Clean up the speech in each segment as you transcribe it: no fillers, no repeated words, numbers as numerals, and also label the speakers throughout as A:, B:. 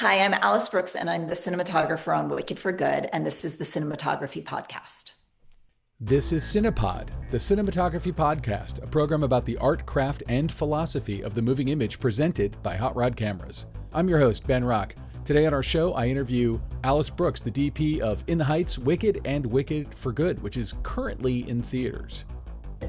A: Hi, I'm Alice Brooks, and I'm the cinematographer on Wicked for Good, and this is the Cinematography Podcast.
B: This is Cinepod, the Cinematography Podcast, a program about the art, craft, and philosophy of the moving image presented by Hot Rod Cameras. I'm your host, Ben Rock. Today on our show, I interview Alice Brooks, the DP of In the Heights, Wicked, and Wicked for Good, which is currently in theaters.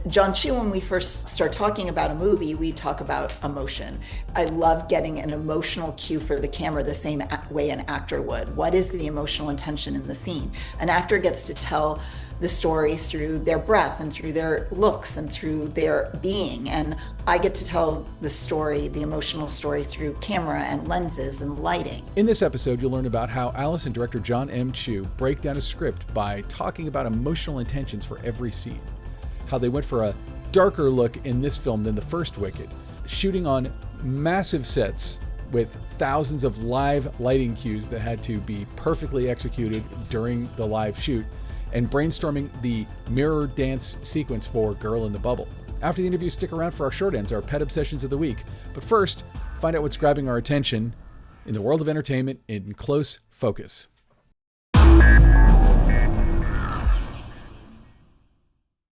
A: Jon, when we first start talking about a movie, we talk about emotion. I love getting an emotional cue for the camera the same way an actor would. What is the emotional intention in the scene? An actor gets to tell the story through their breath and through their looks and through their being. And I get to tell the story, the emotional story, through camera and lenses and lighting.
B: In this episode, you'll learn about how Alice and director Jon M break down a script by talking about emotional intentions for every scene. How they went for a darker look in this film than the first Wicked, shooting on massive sets with thousands of live lighting cues that had to be perfectly executed during the live shoot, and brainstorming the mirror dance sequence for Girl in the Bubble. After the interview, stick around for our short ends, our pet obsessions of the week. But first, find out what's grabbing our attention in the world of entertainment in close focus.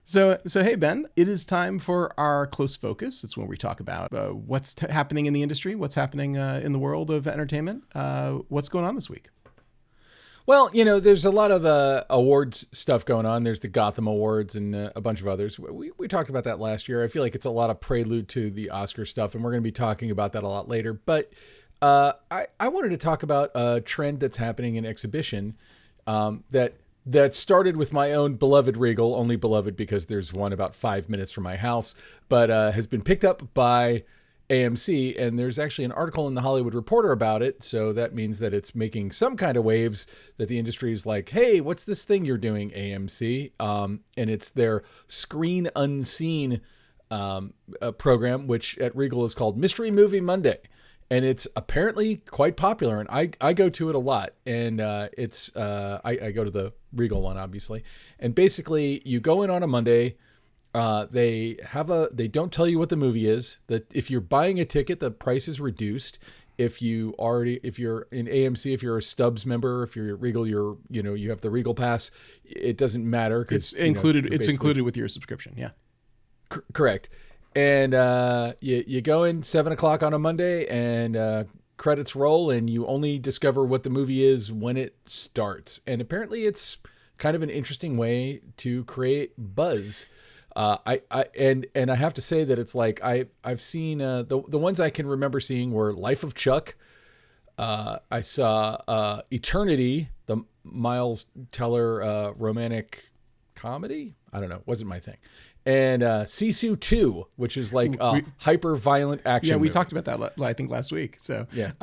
C: So hey, Ben, it is time for our close focus. It's when we talk about what's happening in the industry, what's happening in the world of entertainment, what's going on this week.
B: Well, there's a lot of awards stuff going on. There's the Gotham Awards and a bunch of others. We talked about that last year. I feel like it's a lot of prelude to the Oscar stuff, and we're going to be talking about that a lot later. But I wanted to talk about a trend that's happening in exhibition that started with my own beloved Regal, only beloved because there's one about 5 minutes from my house, but has been picked up by AMC, and there's actually an article in the Hollywood Reporter about it, so that means that it's making some kind of waves, that the industry is like, hey, what's this thing you're doing, AMC? And it's their Screen Unseen program, which at Regal is called Mystery Movie Monday. And it's apparently quite popular, and I go to it a lot. And I go to the Regal one, obviously. And basically, you go in on a Monday. They don't tell you what the movie is. That if you're buying a ticket, the price is reduced. If you're in AMC, if you're a Stubbs member, if you're Regal, you have the Regal Pass. It doesn't matter.
C: It's included. It's included with your subscription. Yeah,
B: correct. And you go in 7 o'clock on a Monday, and credits roll, and you only discover what the movie is when it starts. And apparently, it's kind of an interesting way to create buzz. I have to say that it's like I've seen the ones I can remember seeing were Life of Chuck. I saw Eternity, the Miles Teller romantic comedy. I don't know, wasn't my thing. And Sisu 2, which is like a hyper-violent action
C: Yeah, we
B: movie.
C: talked about that, I think, last week. So,
B: yeah.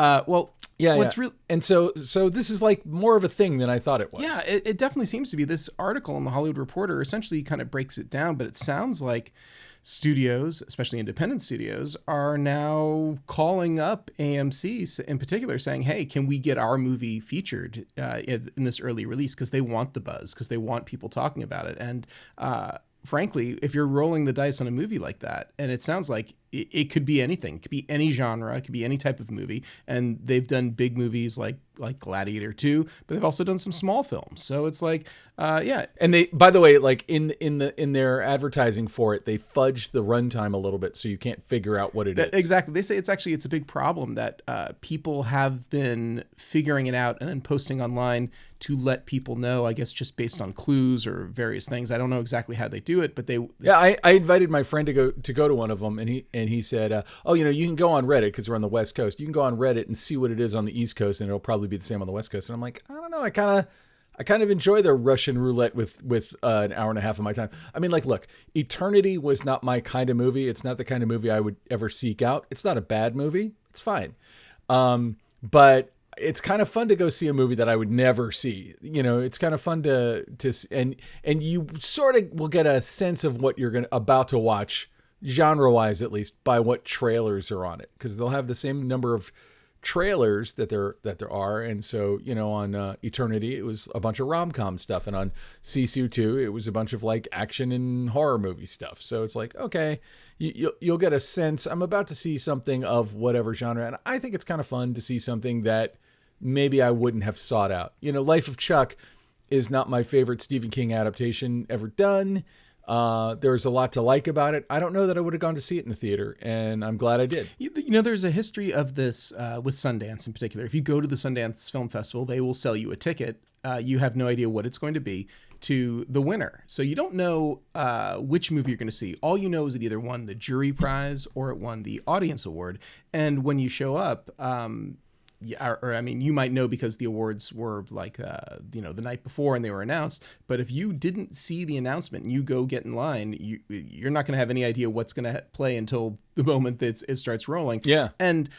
C: What's real?
B: And so this is like more of a thing than I thought it was.
C: Yeah, it definitely seems to be. This article in the Hollywood Reporter essentially kind of breaks it down, but it sounds like studios, especially independent studios, are now calling up AMC in particular, saying, hey, can we get our movie featured in this early release? Because they want the buzz, because they want people talking about it. And frankly, if you're rolling the dice on a movie like that, and it sounds like it could be anything, it could be any genre, it could be any type of movie, and they've done big movies like Gladiator 2, but they've also done some small films. So it's like, yeah.
B: And they, by the way, like in their advertising for it, they fudge the runtime a little bit so you can't figure out what it is.
C: Exactly. They say it's a big problem that people have been figuring it out and then posting online to let people know, I guess, just based on clues or various things. I don't know exactly how they do it, but
B: I invited my friend to go to one of them, and he said, you can go on Reddit because we're on the West Coast. You can go on Reddit and see what it is on the East Coast, and it'll probably be the same on the West Coast. And I'm like, I don't know. I kind of enjoy the Russian roulette with an hour and a half of my time. I mean, like, look, Eternity was not my kind of movie. It's not the kind of movie I would ever seek out. It's not a bad movie. It's fine. But it's kind of fun to go see a movie that I would never see. It's kind of fun to and you sort of will get a sense of what you're about to watch, genre-wise at least, by what trailers are on it, because they'll have the same number of trailers that there are. And so, on Eternity, it was a bunch of rom-com stuff, and on Sisu 2, it was a bunch of like action and horror movie stuff. So it's like, okay, you'll get a sense. I'm about to see something of whatever genre, and I think it's kind of fun to see something that maybe I wouldn't have sought out. Life of Chuck is not my favorite Stephen King adaptation ever done. There's a lot to like about it. I don't know that I would have gone to see it in the theater, and I'm glad I did.
C: There's a history of this with Sundance in particular. If you go to the Sundance Film Festival, they will sell you a ticket. You have no idea what it's going to be, to the winner. So you don't know which movie you're going to see. All you know is it either won the jury prize or it won the audience award. And when you show up, you might know because the awards were like, the night before and they were announced. But if you didn't see the announcement and you go get in line, you're not going to have any idea what's going to play until the moment that it starts rolling.
B: Yeah.
C: And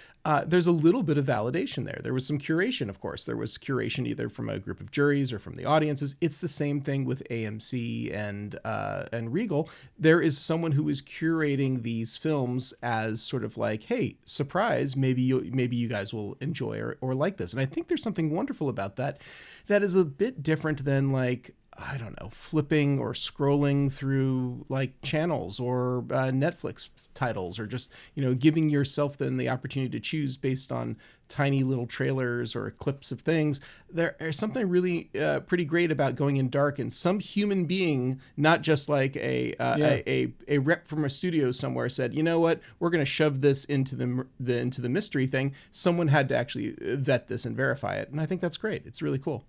C: there's a little bit of validation there. There was some curation, of course. There was curation either from a group of juries or from the audiences. It's the same thing with AMC and Regal. There is someone who is curating these films as sort of like, hey, surprise, maybe you guys will enjoy or like this. And I think there's something wonderful about that. That is a bit different than like, I don't know, flipping or scrolling through like channels or Netflix titles, or just, giving yourself then the opportunity to choose based on tiny little trailers or clips of things. There's something really pretty great about going in dark, and some human being, not just like a rep from a studio somewhere said, you know what, we're going to shove this into the mystery thing. Someone had to actually vet this and verify it. And I think that's great. It's really cool.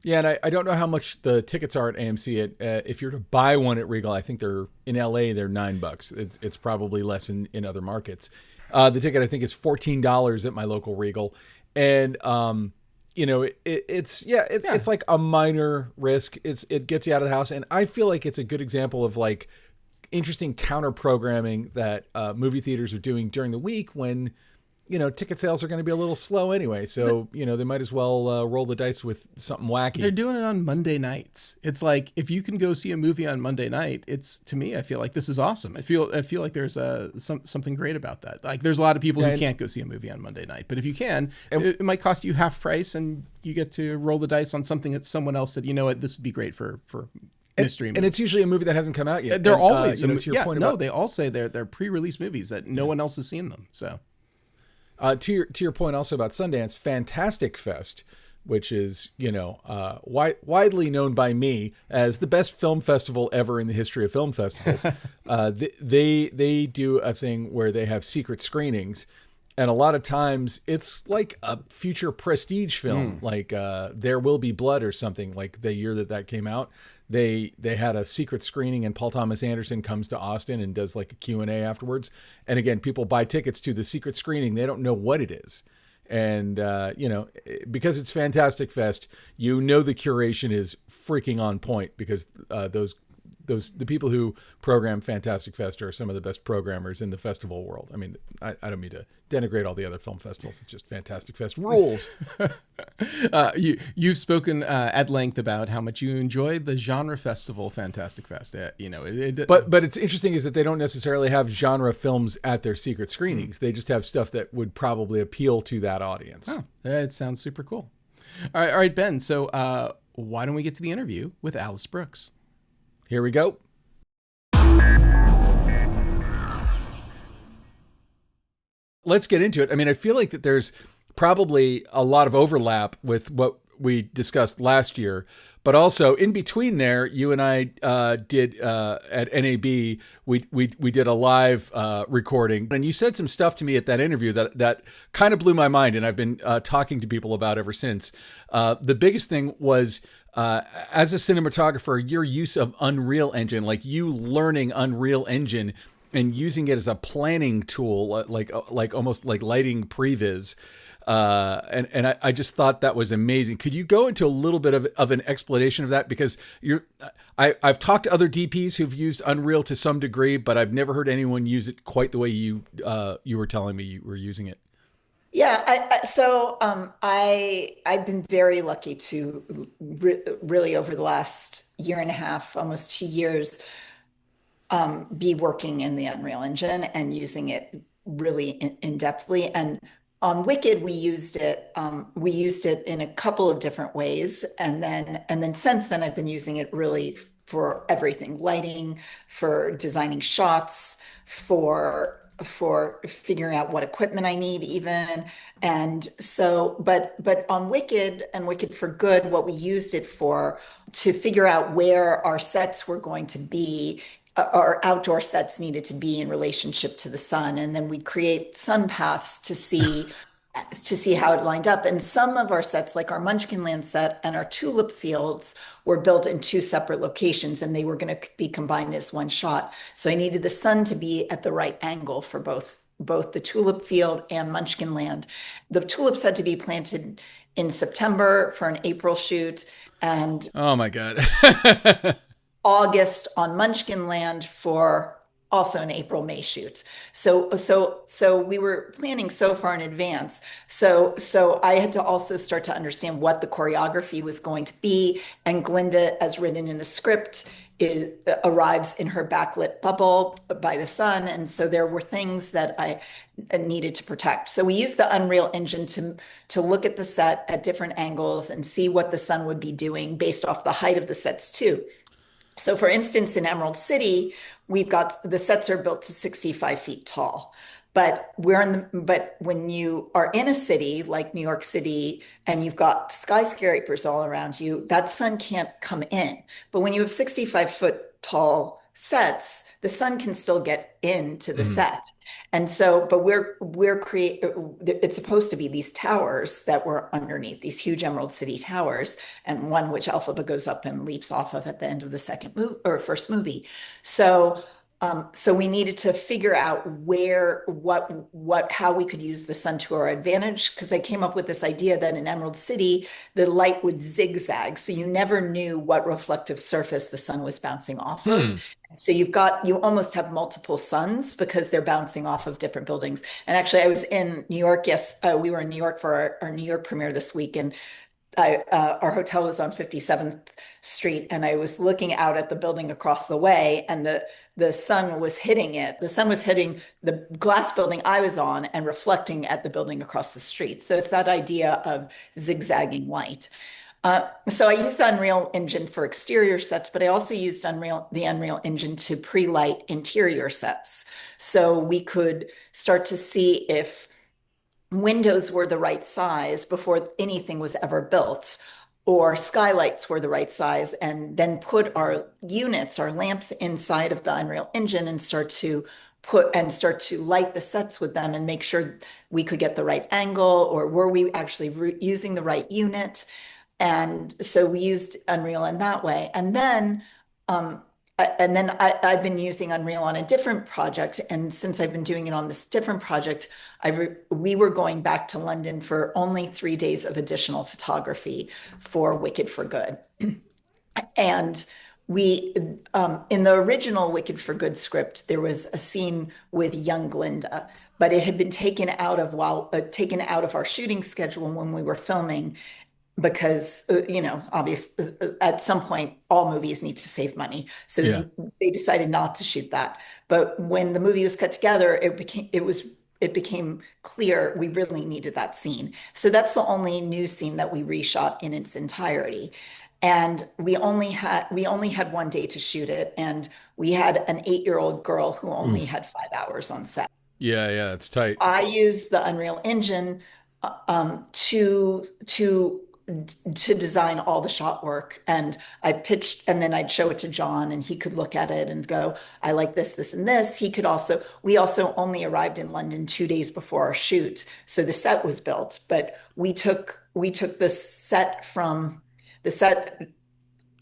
B: Yeah, and I don't know how much the tickets are at AMC. If you're to buy one at Regal, I think they're in LA. They're $9. It's probably less in other markets. The ticket I think is $14 at my local Regal, and it's like a minor risk. It gets you out of the house, and I feel like it's a good example of like interesting counter programming that movie theaters are doing during the week when ticket sales are going to be a little slow anyway. So, they might as well roll the dice with something wacky.
C: They're doing it on Monday nights. It's like, if you can go see a movie on Monday night, to me, I feel like this is awesome. I feel like there's something great about that. Like, there's a lot of people who can't go see a movie on Monday night, but if you can, it might cost you half price and you get to roll the dice on something that someone else said, you know what, this would be great for mystery movie.
B: And it's usually a movie that hasn't come out yet.
C: They're always,
B: to your point about,
C: they all say they're pre-release movies that no one else has seen them. So.
B: To your point also about Sundance, Fantastic Fest, which is, widely known by me as the best film festival ever in the history of film festivals. They do a thing where they have secret screenings. And a lot of times it's like a future prestige film, like There Will Be Blood or something, like the year that came out. They had a secret screening, and Paul Thomas Anderson comes to Austin and does like a Q&A afterwards. And again, people buy tickets to the secret screening. They don't know what it is. And, because it's Fantastic Fest, the curation is freaking on point, because the people who program Fantastic Fest are some of the best programmers in the festival world. I mean, I don't mean to denigrate all the other film festivals. It's just Fantastic Fest rules.
C: You've spoken at length about how much you enjoyed the genre festival Fantastic Fest.
B: But it's interesting is that they don't necessarily have genre films at their secret screenings. They just have stuff that would probably appeal to that audience.
C: Oh, that sounds super cool. All right, Ben. So why don't we get to the interview with Alice Brooks?
B: Here we go. Let's get into it. I mean, I feel like that there's probably a lot of overlap with what we discussed last year, but also in between there, you and I did at NAB, we did a live recording, and you said some stuff to me at that interview that kind of blew my mind, and I've been talking to people about ever since. The biggest thing was, as a cinematographer, your use of Unreal Engine, like you learning Unreal Engine and using it as a planning tool, like almost like lighting previs. And I just thought that was amazing. Could you go into a little bit of an explanation of that? Because I've talked to other DPs who've used Unreal to some degree, but I've never heard anyone use it quite the way you were telling me you were using it.
A: Yeah, I've been very lucky to really over the last year and a half, almost 2 years, be working in the Unreal Engine and using it really in-depthly. And on Wicked, we used it in a couple of different ways, and then since then I've been using it really for everything: lighting, for designing shots, for for figuring out what equipment I need even. And so, but on Wicked and Wicked for Good, what we used it for to figure out where our sets were going to be, our outdoor sets needed to be in relationship to the sun. And then we'd create sun paths to see how it lined up. And some of our sets, like our Munchkinland set and our tulip fields, were built in two separate locations and they were going to be combined as one shot. So I needed the sun to be at the right angle for both the tulip field and Munchkinland. The tulips had to be planted in September for an April shoot, and
B: Oh my God.
A: August on Munchkinland for also an April May shoot. So we were planning so far in advance. So I had to also start to understand what the choreography was going to be. And Glinda, as written in the script, arrives in her backlit bubble by the sun. And so there were things that I needed to protect. So we used the Unreal Engine to look at the set at different angles and see what the sun would be doing based off the height of the sets too. So for instance, in Emerald City, we've got the sets are built to 65 feet tall. But but when you are in a city like New York City and you've got skyscrapers all around you, that sun can't come in. But when you have 65-foot tall sets, the sun can still get into the set. And so, but it's supposed to be these towers that were underneath, these huge Emerald City towers, and one which Elphaba goes up and leaps off of at the end of the second movie or first movie. So we needed to figure out how we could use the sun to our advantage, because I came up with this idea that in Emerald City, the light would zigzag. So you never knew what reflective surface the sun was bouncing off of. So you almost have multiple suns because they're bouncing off of different buildings. And actually I was in New York. Yes, we were in New York for our New York premiere this week. And our hotel was on 57th Street, and I was looking out at the building across the way, and the sun was hitting it. The sun was hitting the glass building I was on and reflecting at the building across the street. So it's that idea of zigzagging light. So I used the Unreal Engine for exterior sets, but I also used the Unreal Engine to pre-light interior sets. So we could start to see if windows were the right size before anything was ever built, or skylights were the right size, and then put our lamps inside of the Unreal Engine and start to light the sets with them and make sure we could get the right angle, or were we actually using the right unit. And so we used Unreal in that way. And then I've been using Unreal on a different project. And since I've been doing it on this different project, we were going back to London for only 3 days of additional photography for Wicked for Good. And we, in the original Wicked for Good script, there was a scene with young Glinda, but it had been taken out of our shooting schedule when we were filming, because obviously at some point all movies need to save money, so
B: Yeah.
A: they decided not to shoot that. But when the movie was cut together, it became clear we really needed that scene. So that's the only new scene that we reshot in its entirety. And we only had 1 day to shoot it, and we had an 8-year-old girl who only had 5 hours on set.
B: Yeah, it's tight.
A: I used the Unreal Engine to design all the shot work, and I pitched, and then I'd show it to Jon, and he could look at it and go, I like this, this, and this. We also only arrived in London 2 days before our shoot, so the set was built, but we took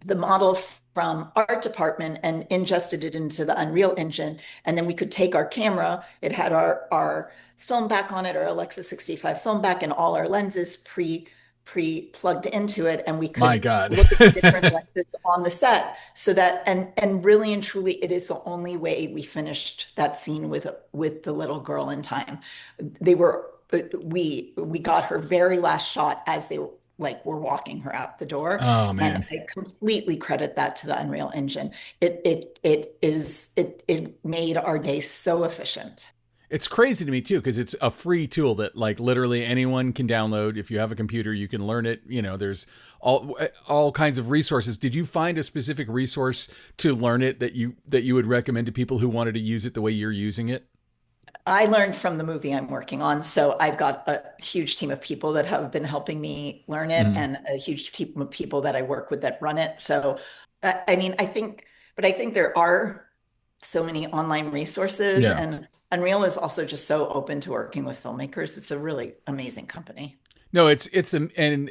A: the model from art department and ingested it into the Unreal Engine. And then we could take our camera, it had our film back on it, our Alexa 65 film back, and all our lenses pre-plugged into it, and we could
B: My God.
A: look at the different lenses on the set. So that, and really and truly, it is the only way we finished that scene with the little girl in time. We got her very last shot as they were walking her out the door.
B: Oh man.
A: And I completely credit that to the Unreal Engine. It made our day so efficient.
B: It's crazy to me too, because it's a free tool that literally anyone can download. If you have a computer, you can learn it. There's all kinds of resources. Did you find a specific resource to learn it that you would recommend to people who wanted to use it the way you're using it?
A: I learned from the movie I'm working on. So I've got a huge team of people that have been helping me learn it
B: Mhm.
A: and a huge team of people that I work with that run it. So, I mean, I think there are so many online resources,
B: Yeah.
A: and Unreal is also just so open to working with filmmakers. It's a really amazing company.
B: No, and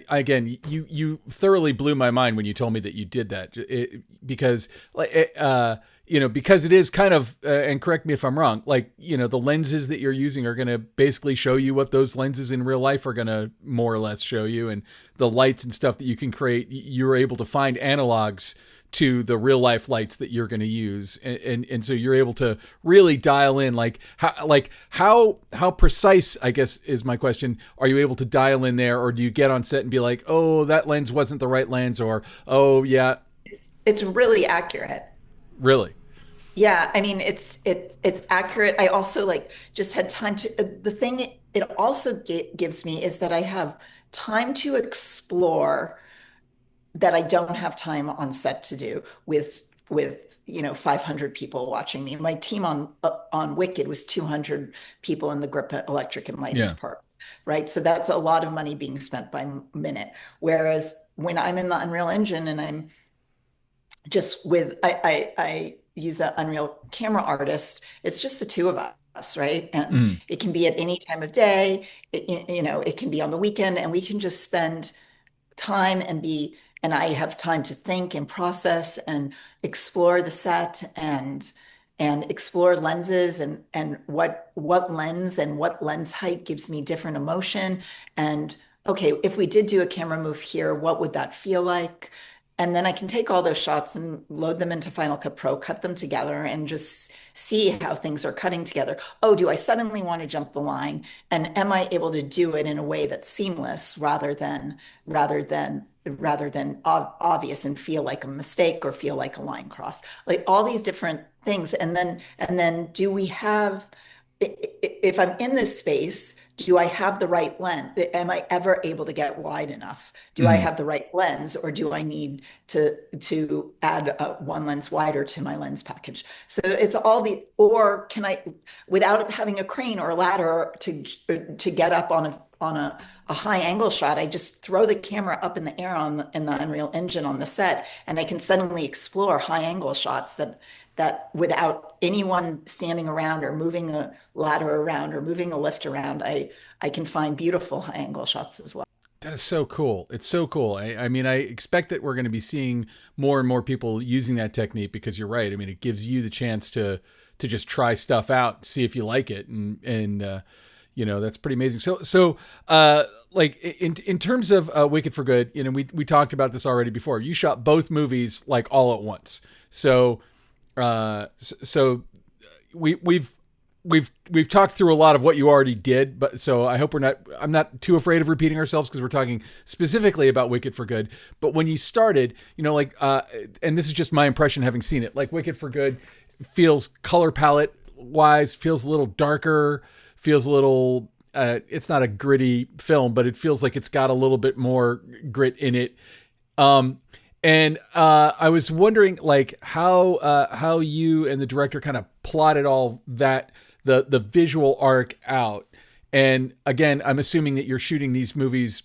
B: again, you thoroughly blew my mind when you told me that you did that, because like because it is kind of and correct me if I'm wrong, like the lenses that you're using are going to basically show you what those lenses in real life are going to more or less show you, and the lights and stuff that you can create, you're able to find analogs to the real life lights that you're going to use, and so you're able to really dial in how precise, I guess, is my question, are you able to dial in there, or do you get on set and be like, oh, that lens wasn't the right lens, or oh yeah.
A: It's really accurate.
B: Really?
A: Yeah, I mean it's accurate. I also like just had time to the thing it also gives me is that I have time to explore that I don't have time on set to do with 500 people watching me. My team on Wicked was 200 people in the grip electric and lighting
B: Yeah.
A: department, right? So that's a lot of money being spent by minute. Whereas when I'm in the Unreal Engine and I'm just with I use an Unreal camera artist, it's just the two of us, right? And
B: Mm.
A: it can be at any time of day. It can be on the weekend, and we can just spend time and I have time to think and process and explore the set and explore lenses and what lens and what lens height gives me different emotion. And okay, if we did do a camera move here, what would that feel like? And then I can take all those shots and load them into Final Cut Pro, cut them together, and just see how things are cutting together. Oh, do I suddenly want to jump the line? And am I able to do it in a way that's seamless rather than obvious and feel like a mistake or feel like a line cross? Like all these different things. And then do we have if I'm in this space, do I have the right lens? Am I ever able to get wide enough? Do I
B: Mm.
A: have the right lens, or do I need to add one lens wider to my lens package? So it's all or can I, without having a crane or a ladder to get up on a high angle shot, I just throw the camera up in the air in the Unreal Engine on the set, and I can suddenly explore high angle shots that without anyone standing around or moving a ladder around or moving a lift around, I can find beautiful high angle shots as well.
B: That is so cool. It's so cool. I mean, I expect that we're going to be seeing more and more people using that technique, because you're right. I mean, it gives you the chance to just try stuff out, see if you like it, and that's pretty amazing. Like in terms of Wicked for Good, we talked about this already before. You shot both movies like all at once, so we've talked through a lot of what you already did, but so I hope I'm not too afraid of repeating ourselves, because we're talking specifically about Wicked for Good. But when you started, and this is just my impression having seen it, like Wicked for Good feels color palette wise, feels a little darker, feels a little, it's not a gritty film, but it feels like it's got a little bit more grit in it. And I was wondering, like, how you and the director kind of plotted all that, the visual arc out. And again, I'm assuming that you're shooting these movies,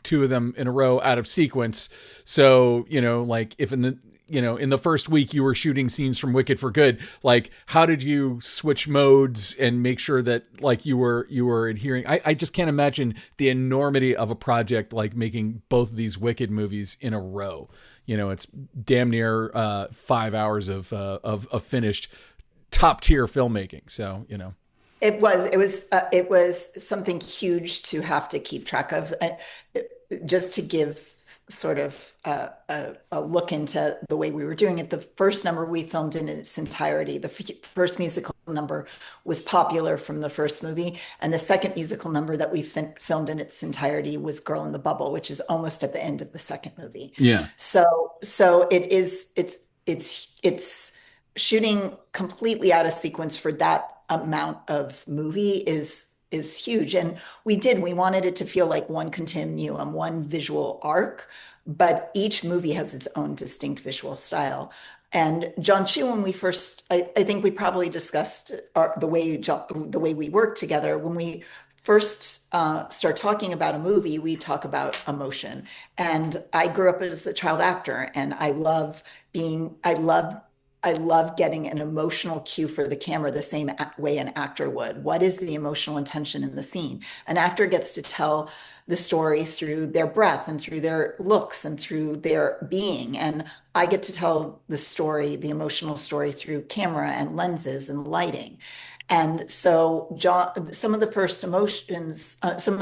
B: two of them in a row, out of sequence. So, like if in the first week you were shooting scenes from Wicked for Good, like how did you switch modes and make sure that like you were adhering? I just can't imagine the enormity of a project like making both of these Wicked movies in a row. It's damn near 5 hours of finished top tier filmmaking. So,
A: It was something huge to have to keep track of. Just to give sort of a look into the way we were doing it. The first number we filmed in its entirety. The first musical number was popular from the first movie, and the second musical number that we filmed in its entirety was "Girl in the Bubble," which is almost at the end of the second movie.
B: yeah.
A: So it's shooting completely out of sequence for that amount of movie is huge. And we wanted it to feel like one continuum, one visual arc, but each movie has its own distinct visual style. And John Chu, when we first, I think we probably discussed the way we work together. When we first start talking about a movie, we talk about emotion. And I grew up as a child actor, and I love getting an emotional cue for the camera the same way an actor would. What is the emotional intention in the scene? An actor gets to tell the story through their breath and through their looks and through their being. And I get to tell the story, the emotional story, through camera and lenses and lighting. And so, John, some of the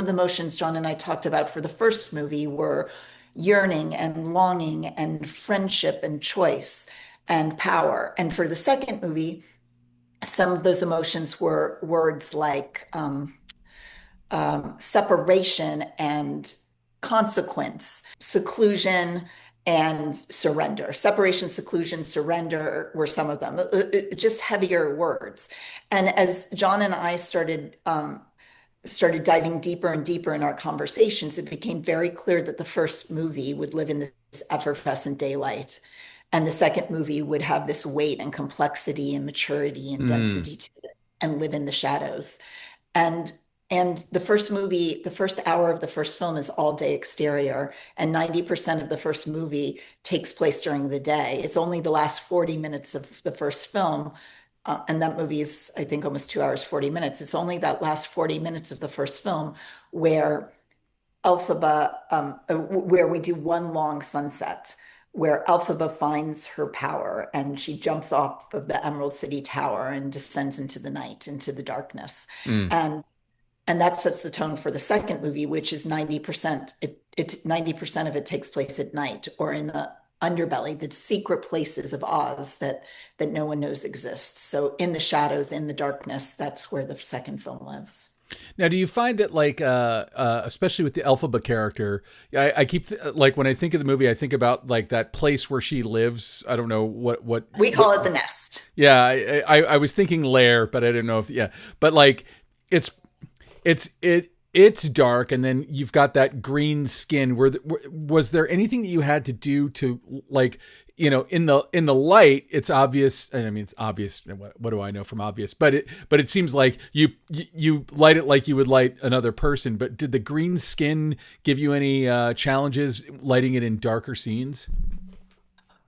A: emotions John and I talked about for the first movie were yearning and longing and friendship and choice and power. And for the second movie, some of those emotions were words like separation and consequence, seclusion and surrender. Separation, seclusion, surrender were some of them, just heavier words. And as John and I started diving deeper and deeper in our conversations, it became very clear that the first movie would live in this effervescent daylight. And the second movie would have this weight and complexity and maturity and
B: Mm.
A: density to it and live in the shadows. And the first movie, the first hour of the first film is all day exterior, and 90% of the first movie takes place during the day. It's only the last 40 minutes of the first film, and that movie is, I think, almost 2 hours, 40 minutes. It's only that last 40 minutes of the first film where where we do one long sunset, where Elphaba finds her power and she jumps off of the Emerald City Tower and descends into the night, into the darkness.
B: Mm.
A: And and that sets the tone for the second movie, which is 90%. It 90% of it takes place at night or in the underbelly, the secret places of Oz that no one knows exists. So in the shadows, in the darkness, that's where the second film lives.
B: Now, do you find that, like, especially with the Elphaba character, I keep like when I think of the movie, I think about like that place where she lives. I don't know
A: We
B: what.
A: call it the nest.
B: Yeah, I was thinking lair, but I didn't know if yeah. But like, it's it's dark, and then you've got that green skin. Was there anything that you had to do to, like, in the light, it's obvious, and I mean it's obvious. What do I know from obvious? But it seems like you light it like you would light another person. But did the green skin give you any challenges lighting it in darker scenes?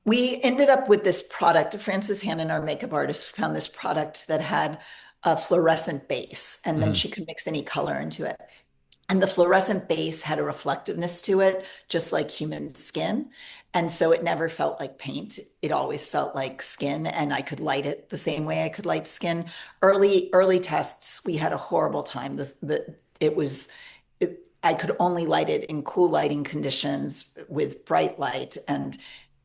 A: We ended up with this product. Frances Hannon, our makeup artist, found this product that had a fluorescent base, and then
B: Mm-hmm.
A: she could mix any color into it. And the fluorescent base had a reflectiveness to it, just like human skin. And so it never felt like paint. It always felt like skin, and I could light it the same way I could light skin. Early tests, we had a horrible time. I could only light it in cool lighting conditions with bright light, and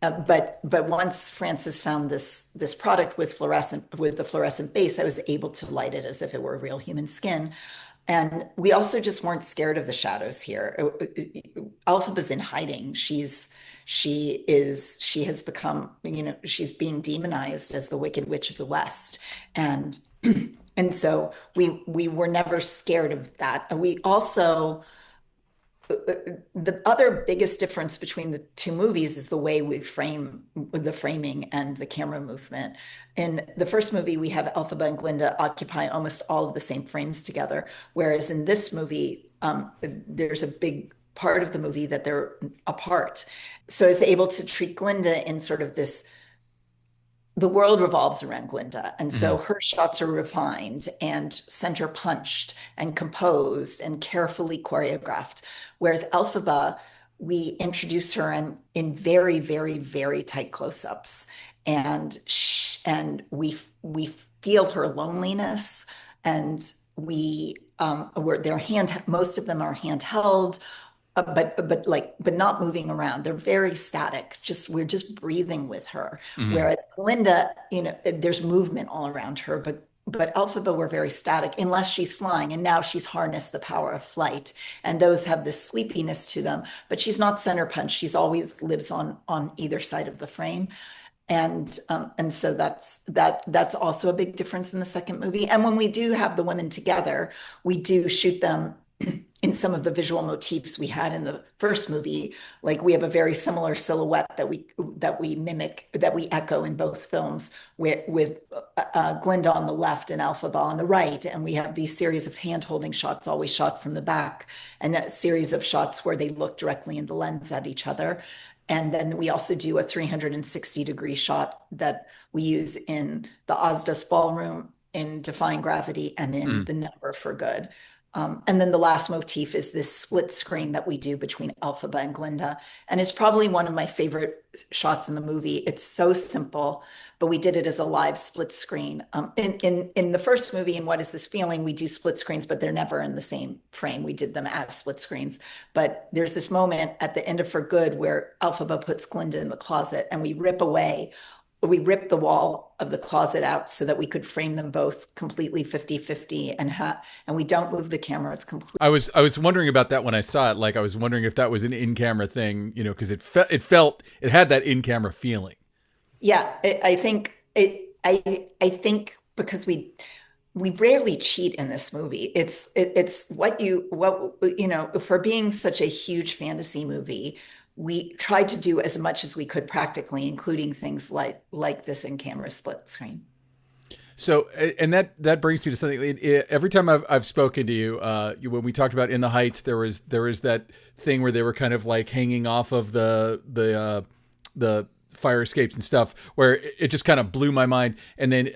A: but once Francis found this product with the fluorescent base, I was able to light it as if it were real human skin. And we also just weren't scared of the shadows here. Alphaba's in hiding. She has become, she's being demonized as the Wicked Witch of the West. And and so we were never scared of that. We also The other biggest difference between the two movies is the way we frame the framing and the camera movement. In the first movie, we have Elphaba and Glinda occupy almost all of the same frames together, whereas in this movie, there's a big part of the movie that they're apart. So I was able to treat Glinda in sort of this, the world revolves around Glinda. And
B: Mm-hmm.
A: so her shots are refined and center punched and composed and carefully choreographed. Whereas Elphaba, we introduce her in very, very, very tight close-ups. And we feel her loneliness, and most of them are handheld, but not moving around. They're very static. We're just breathing with her.
B: Mm-hmm.
A: Whereas Glinda, there's movement all around her, but Elphaba were very static unless she's flying. And now she's harnessed the power of flight, and those have this sleepiness to them. But she's not center punch. She's always lives on either side of the frame. And so that's also a big difference in the second movie. And when we do have the women together, we do shoot them in some of the visual motifs we had in the first movie. Like we have a very similar silhouette that we mimic, that we echo in both films, with Glinda on the left and Elphaba on the right. And we have these series of hand-holding shots, always shot from the back, and a series of shots where they look directly in the lens at each other. And then we also do a 360-degree shot that we use in the Ozdas Ballroom, in Defying Gravity, and in The Number for Good. And then the last motif is this split screen that we do between Elphaba and Glinda. And it's probably one of my favorite shots in the movie. It's so simple, but we did it as a live split screen. In the first movie, in What Is This Feeling, we do split screens, but they're never in the same frame. We did them as split screens. But there's this moment at the end of For Good where Elphaba puts Glinda in the closet, and we rip the wall of the closet out so that we could frame them both completely 50-50, and we don't move the camera. It's completely.
B: I was wondering about that when I saw it. Like I was wondering if that was an in-camera thing, you know, because it had that in-camera feeling.
A: Yeah, I think because we rarely cheat in this movie. It's what you know, for being such a huge fantasy movie, we tried to do as much as we could practically, including things like this in-camera split screen.
B: So, and that brings me to something. Every time I've spoken to you, when we talked about In the Heights, there was that thing where they were kind of like hanging off of the fire escapes and stuff, where it just kind of blew my mind. And then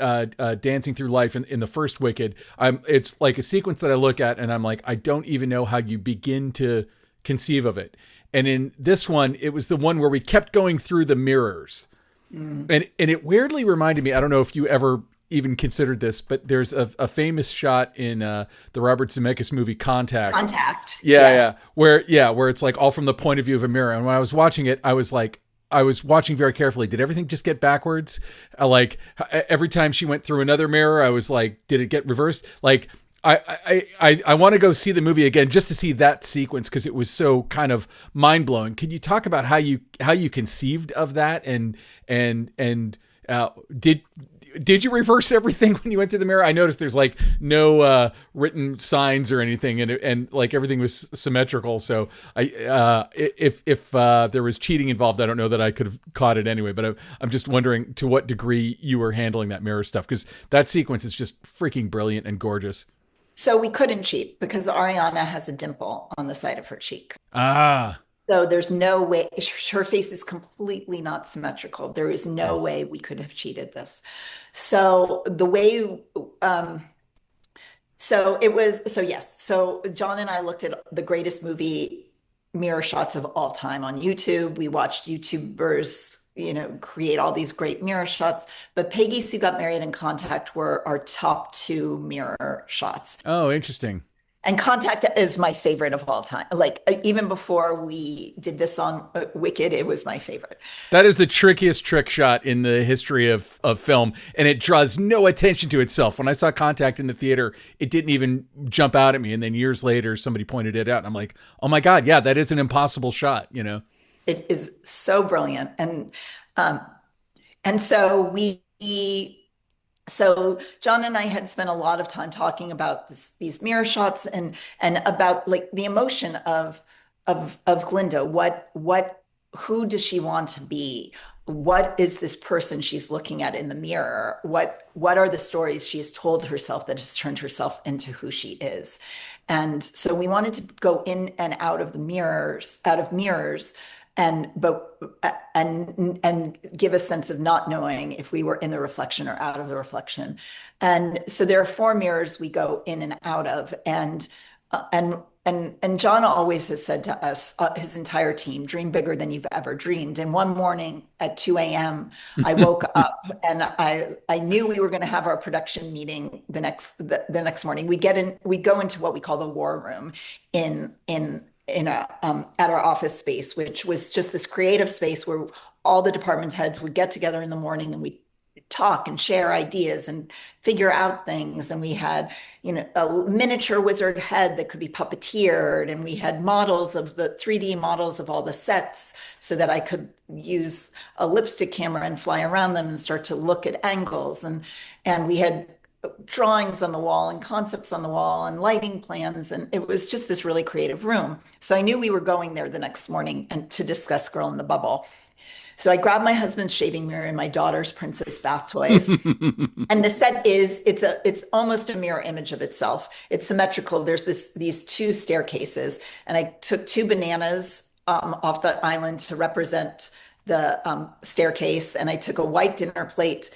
B: Dancing Through Life in the first Wicked, it's like a sequence that I look at and I'm like, I don't even know how you begin to conceive of it. And in this one, it was the one where we kept going through the mirrors. And it weirdly reminded me, I don't know if you ever even considered this, but there's a famous shot in the Robert Zemeckis movie Contact.
A: Yes.
B: Where it's like all from the point of view of a mirror. And when I was watching it, I was watching very carefully. Did everything just get backwards? Like every time she went through another mirror, I was like, did it get reversed? Like I want to go see the movie again just to see that sequence, because it was so kind of mind blowing. Can you talk about how you conceived of that, and did you reverse everything when you went to the mirror? I noticed there's like no written signs or anything, and like everything was symmetrical. So if there was cheating involved, I don't know that I could have caught it anyway. But I'm just wondering to what degree you were handling that mirror stuff, because that sequence is just freaking brilliant and gorgeous.
A: So we couldn't cheat because Ariana has a dimple on the side of her cheek.
B: Ah.
A: So there's no way, her face is completely not symmetrical. There is no way we could have cheated this. So the way, so Jon and I looked at the greatest movie mirror shots of all time on YouTube. We watched YouTubers, create all these great mirror shots, but Peggy Sue Got Married and Contact were our top two mirror shots.
B: Oh, interesting.
A: And Contact is my favorite of all time. Like even before we did this on Wicked, it was my favorite.
B: That is the trickiest trick shot in the history of film, and it draws no attention to itself. When I saw Contact in the theater, it didn't even jump out at me. And then years later, somebody pointed it out, and I'm like, oh my God, yeah, that is an impossible shot,
A: It is so brilliant. And so Jon and I had spent a lot of time talking about these mirror shots and about like the emotion of Glinda. Who does she want to be? What is this person she's looking at in the mirror? What are the stories she has told herself that has turned herself into who she is? And so we wanted to go in and out of mirrors, and give a sense of not knowing if we were in the reflection or out of the reflection. And so there are four mirrors we go in and out of, and Jon always has said to us, his entire team, dream bigger than you've ever dreamed. And one morning at 2 a.m., I woke up and I knew we were going to have our production meeting the next morning. We go into what we call the war room at our office space, which was just this creative space where all the department heads would get together in the morning and we talk and share ideas and figure out things. And we had, a miniature wizard head that could be puppeteered. And we had models of the 3D models of all the sets so that I could use a lipstick camera and fly around them and start to look at angles. And we had drawings on the wall and concepts on the wall and lighting plans. And it was just this really creative room. So I knew we were going there the next morning and to discuss Girl in the Bubble. So I grabbed my husband's shaving mirror and my daughter's princess bath toys. And the set it's almost a mirror image of itself. It's symmetrical. There's these two staircases, and I took two bananas off the island to represent the staircase, and I took a white dinner plate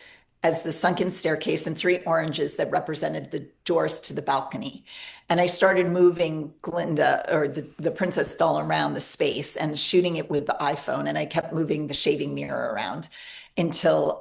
A: as the sunken staircase and three oranges that represented the doors to the balcony. And I started moving Glinda, or the princess doll, around the space and shooting it with the iPhone. And I kept moving the shaving mirror around until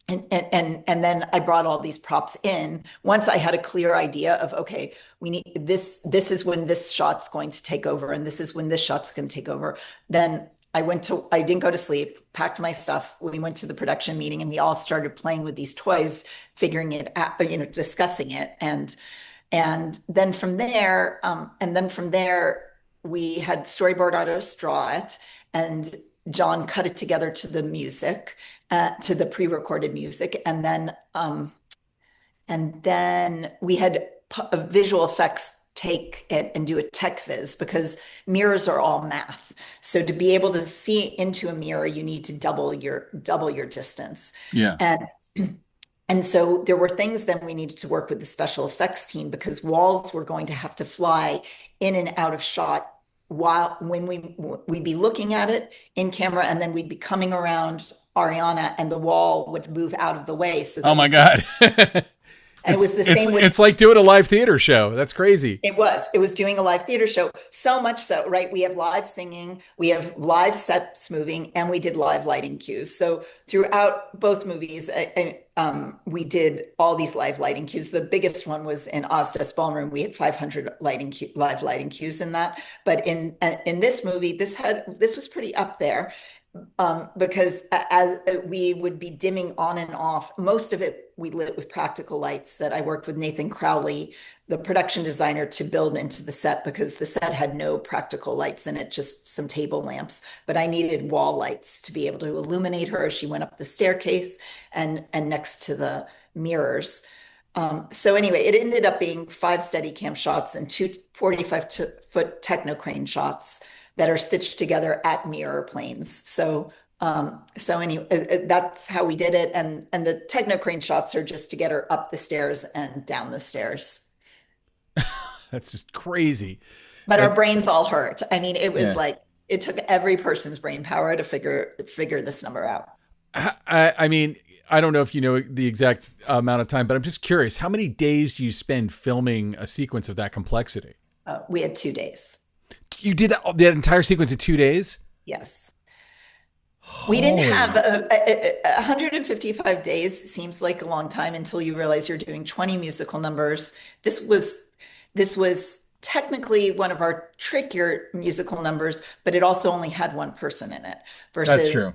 A: and then I brought all these props in once I had a clear idea of, okay, we need this is when this shot's going to take over, and this is when this shot's going to take over. Then I didn't go to sleep, packed my stuff. We went to the production meeting and we all started playing with these toys, figuring it out, discussing it. And then from there, we had storyboard artists draw it, and Jon cut it together to the music, to the pre-recorded music. And then we had visual effects take it and do a tech viz, because mirrors are all math. So to be able to see into a mirror, you need to double your distance.
B: Yeah.
A: And so there were things then we needed to work with the special effects team, because walls were going to have to fly in and out of shot when we'd be looking at it in camera, and then we'd be coming around Ariana and the wall would move out of the way. So
B: oh my God.
A: And it was the same
B: it's like doing a live theater show. That's crazy.
A: It was doing a live theater show. So much so, right? We have live singing, we have live sets moving, and we did live lighting cues. So throughout both movies, we did all these live lighting cues. The biggest one was in Ozdesk Ballroom. We had 500 live lighting cues in that. But in this movie, this was pretty up there. Because as we would be dimming on and off, most of it we lit with practical lights that I worked with Nathan Crowley, the production designer, to build into the set, because the set had no practical lights in it, just some table lamps. But I needed wall lights to be able to illuminate her as she went up the staircase and next to the mirrors. So anyway, it ended up being 5 Steadicam shots and 2 45-foot techno crane shots that are stitched together at mirror planes. So anyway, that's how we did it. And the techno crane shots are just to get her up the stairs and down the stairs.
B: That's just crazy.
A: But our brains all hurt. I mean, it was like, it took every person's brain power to figure this number out.
B: I mean, I don't know if you know the exact amount of time, but I'm just curious, how many days do you spend filming a sequence of that complexity?
A: We had 2 days.
B: You did that entire sequence in 2 days?
A: Yes. We didn't have 155 days. Seems like a long time until you realize you're doing 20 musical numbers. This was technically one of our trickier musical numbers, but it also only had one person in it. Versus,
B: that's true.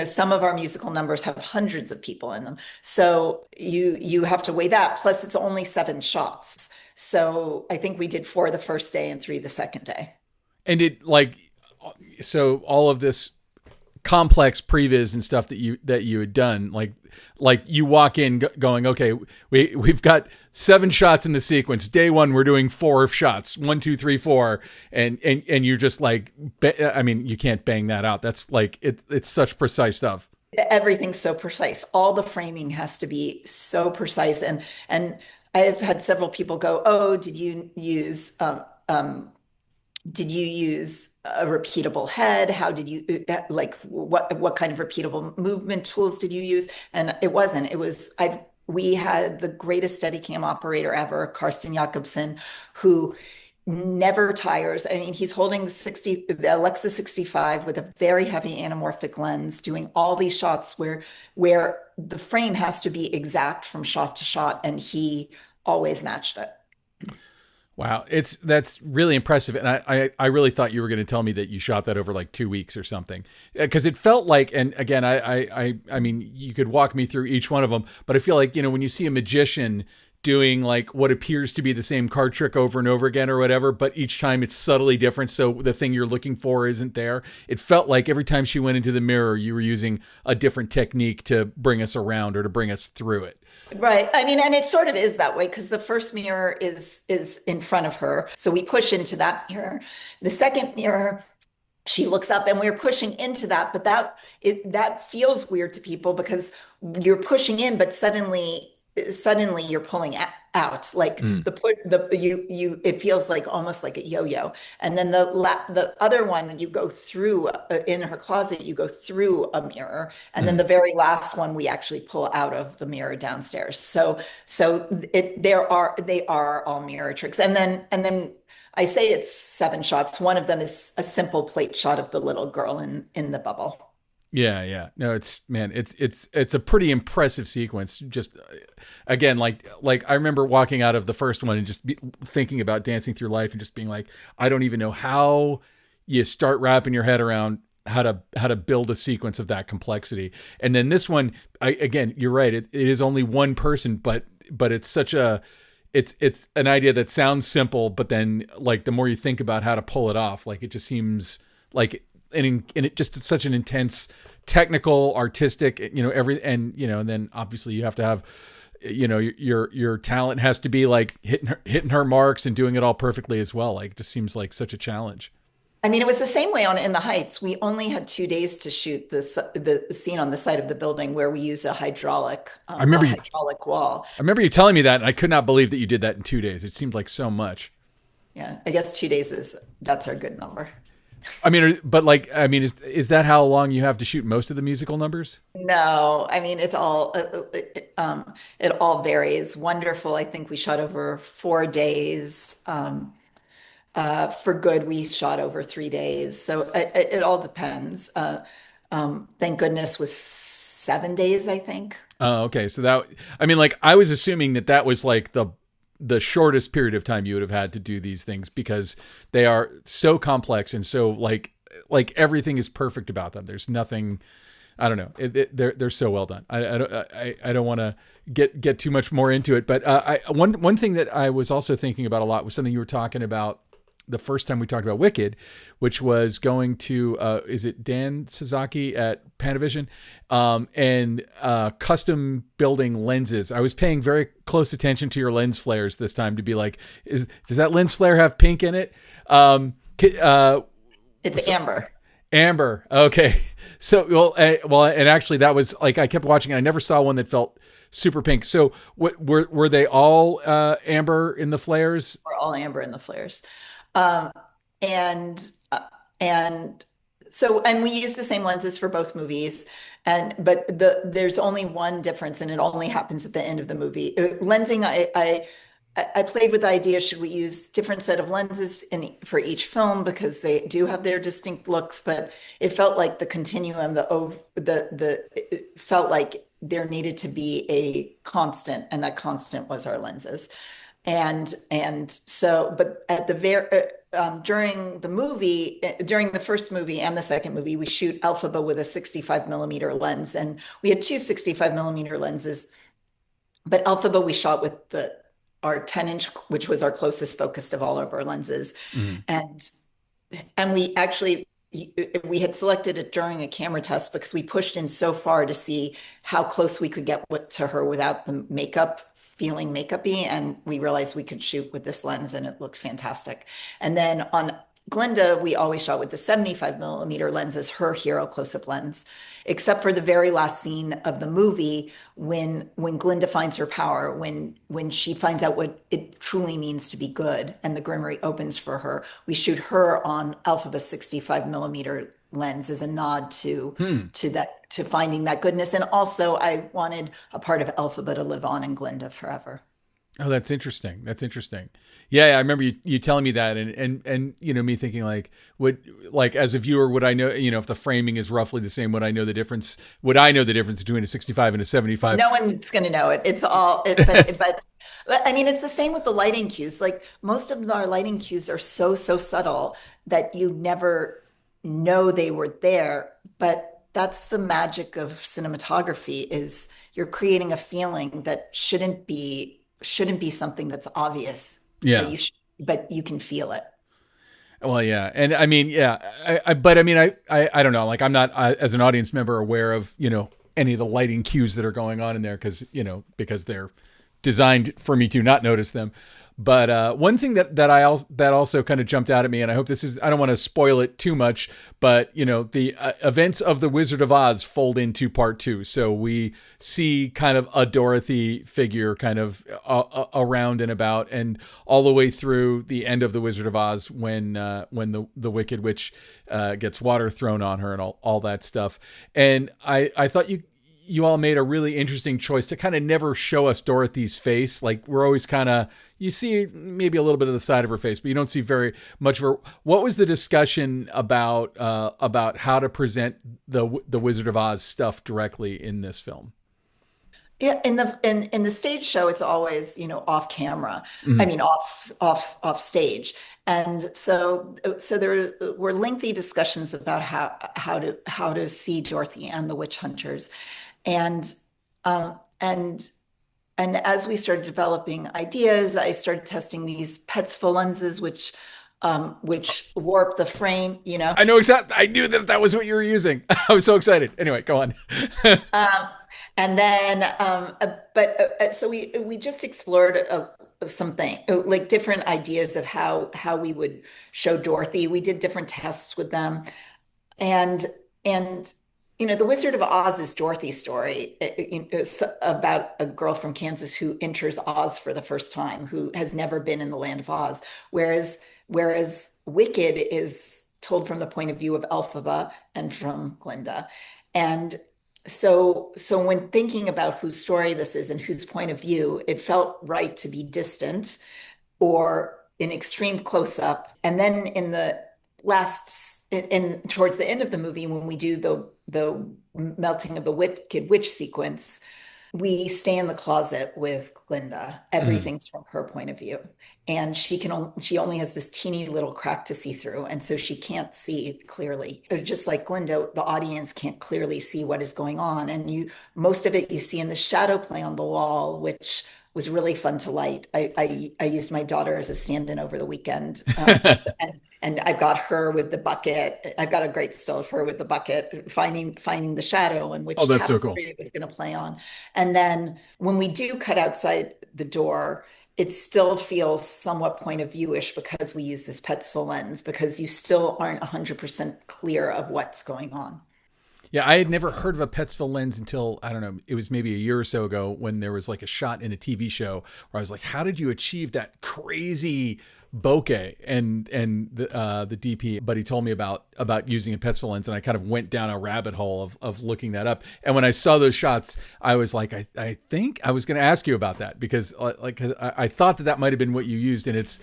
A: Some of our musical numbers have hundreds of people in them. So you have to weigh that. Plus, it's only 7 shots. So I think we did 4 the first day and 3 the second day.
B: And so all of this complex previs and stuff that you had done, like you walk in going, okay, we've got 7 shots in the sequence. Day 1, we're doing 4 shots, 1, 2, 3, 4, and you're just like, I mean, you can't bang that out. That's like it's such precise stuff.
A: Everything's so precise. All the framing has to be so precise, and I've had several people go, oh, did you use a repeatable head? How did you, what kind of repeatable movement tools did you use? And it wasn't. We had the greatest Steadicam operator ever, Karsten Jakobsen, who never tires. I mean, he's holding the Alexa 65 with a very heavy anamorphic lens, doing all these shots where the frame has to be exact from shot to shot, and he always matched it.
B: Wow, that's really impressive, and I really thought you were going to tell me that you shot that over like 2 weeks or something, because it felt like, and again, I mean, you could walk me through each one of them, but I feel like when you see a magician doing like what appears to be the same card trick over and over again or whatever, but each time it's subtly different. So the thing you're looking for isn't there. It felt like every time she went into the mirror, you were using a different technique to bring us around or to bring us through it.
A: Right. I mean, and it sort of is that way because the first mirror is in front of her. So we push into that mirror. The second mirror, she looks up and we're pushing into that, but that feels weird to people because you're pushing in, but suddenly you're pulling out. Like it feels like almost like a yo-yo. And then the other one, you go through in her closet, you go through a mirror, and then the very last one we actually pull out of the mirror downstairs. They are all mirror tricks. And then I say it's 7 shots. One of them is a simple plate shot of the little girl in the bubble.
B: Yeah. No, it's a pretty impressive sequence. Just again, like I remember walking out of the first one and just thinking about Dancing Through Life and just being like, I don't even know how you start wrapping your head around how to build a sequence of that complexity. And then this one, again, you're right. It is only one person, but it's such a it's an idea that sounds simple, but then like the more you think about how to pull it off, like it just seems like it's just such an intense technical, artistic, and then obviously you have to have, your talent has to be like hitting her marks and doing it all perfectly as well. Like it just seems like such a challenge.
A: I mean, it was the same way on In the Heights. We only had 2 days to shoot the scene on the side of the building where we use a hydraulic wall.
B: I remember you telling me that, and I could not believe that you did that in 2 days. It seemed like so much.
A: Yeah, I guess 2 days that's our good number.
B: I mean, but like, is that how long you have to shoot most of the musical numbers?
A: No, I mean, it all varies. Wonderful. I think we shot over 4 days. For Good, we shot over 3 days. So it all depends. Thank goodness was 7 days, I think.
B: Oh, okay. So I was assuming that was like the shortest period of time you would have had to do these things because they are so complex and so like everything is perfect about them. There's nothing, I don't know. They're so well done. I don't want to get too much more into it, but one thing that I was also thinking about a lot was something you were talking about the first time we talked about Wicked, which was going to, is it Dan Sasaki at Panavision, and custom building lenses. I was paying very close attention to your lens flares this time to be like, does that lens flare have pink in it?
A: It's amber.
B: Amber. Okay. So, and actually that was like, I kept watching, I never saw one that felt super pink. So were they all amber in the flares?
A: We're all amber in the flares. And we use the same lenses for both movies, but there's only one difference, and it only happens at the end of the movie. Lensing, I played with the idea: should we use different set of lenses for each film because they do have their distinct looks? But it felt like the continuum, it felt like there needed to be a constant, and that constant was our lenses. But at the during the first movie and the second movie, we shoot Elphaba with a 65 millimeter lens, and we had 2 65 millimeter lenses. But Elphaba we shot with our 10-inch, which was our closest focus of all of our lenses, and we had selected it during a camera test because we pushed in so far to see how close we could get to her without the makeup feeling makeup-y, and we realized we could shoot with this lens and it looked fantastic. And then on Glinda, we always shot with the 75 millimeter lens as her hero close-up lens, except for the very last scene of the movie when Glinda finds her power, when she finds out what it truly means to be good and the Grimoire opens for her, we shoot her on Elphaba's 65 millimeter lens as a nod to finding that goodness. And also I wanted a part of Elphaba to live on in Glinda forever.
B: Oh, that's interesting. Yeah, I remember you telling me that, and me thinking like as a viewer, would I know, if the framing is roughly the same, would I know the difference between a 65 and a 75?
A: No one's going to know it. It's all, but I mean, it's the same with the lighting cues. Like most of our lighting cues are so subtle that you never know they were there, but that's the magic of cinematography, is you're creating a feeling that shouldn't be shouldn't be something that's obvious,
B: Yeah.
A: but you can feel it.
B: Well, yeah, and I mean, yeah, but I mean, I don't know. Like, I'm not as an audience member aware of any of the lighting cues that are going on in there because because they're designed for me to not notice them. But one thing that also kind of jumped out at me, and I hope this is, I don't want to spoil it too much, but the events of the Wizard of Oz fold into part two, so we see kind of a Dorothy figure kind of around and about, and all the way through the end of the Wizard of Oz when the Wicked Witch gets water thrown on her and all that stuff. And I thought you all made a really interesting choice to kind of never show us Dorothy's face. Like, we're always kind of, you see maybe a little bit of the side of her face, but you don't see very much of her. What was the discussion about how to present the Wizard of Oz stuff directly in this film?
A: Yeah, in the stage show, it's always, off camera. I
B: Mhm.
A: mean, off stage. And so there were lengthy discussions about how to see Dorothy and the witch hunters. And um, and and as we started developing ideas, I started testing these Petzval lenses, which warp the frame,
B: I know exactly. I knew that was what you were using. I was so excited. Anyway, go on.
A: Um, and then, so we just explored something like different ideas of how we would show Dorothy. We did different tests with them, and and the Wizard of Oz is Dorothy's story. It's about a girl from Kansas who enters Oz for the first time, who has never been in the land of Oz. Whereas Wicked is told from the point of view of Elphaba and from Glinda. And so when thinking about whose story this is and whose point of view, it felt right to be distant or in extreme close up. And then in the towards the end of the movie, when we do the melting of the Wicked Witch sequence, we stay in the closet with Glinda.
B: Mhm.
A: Everything's from her point of view. And she only has this teeny little crack to see through. And so she can't see clearly. Just like Glinda, the audience can't clearly see what is going on. And most of it you see in the shadow play on the wall, which was really fun to light. I used my daughter as a stand-in over the weekend. And I've got her with the bucket. I've got a great still of her with the bucket, finding the shadow and
B: Oh,
A: which
B: that's so cool.
A: tapestry it was going to play on. And then when we do cut outside the door, it still feels somewhat point of viewish because we use this Petzval lens, because you still aren't 100% clear of what's going on.
B: Yeah, I had never heard of a Petzval lens until, I don't know, it was maybe a year or so ago when there was like a shot in a TV show where I was like, how did you achieve that crazy bokeh? And the DP buddy told me about using a Petzval lens, and I kind of went down a rabbit hole of looking that up. And when I saw those shots, I was like, I think I was going to ask you about that, because like I thought that might have been what you used, and it's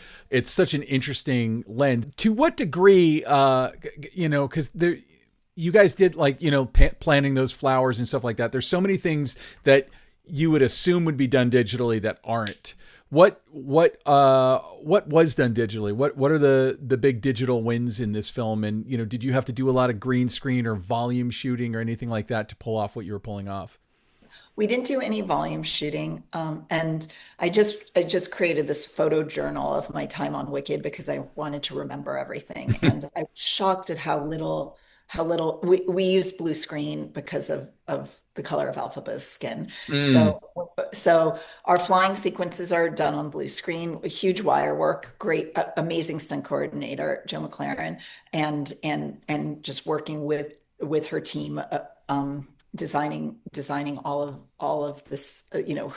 B: such an interesting lens. To what degree, because there, you guys did, like, planting those flowers and stuff like that. There's so many things that you would assume would be done digitally that aren't. What was done digitally? What are the big digital wins in this film? And did you have to do a lot of green screen or volume shooting or anything like that to pull off what you were pulling off?
A: We didn't do any volume shooting, and I just created this photo journal of my time on Wicked because I wanted to remember everything. And I was shocked at how little we used blue screen because of the color of Alphaba's skin.
B: Mm.
A: So our flying sequences are done on blue screen, huge wire work, great, amazing stunt coordinator Joe McLaren, and just working with her team. Designing all of this,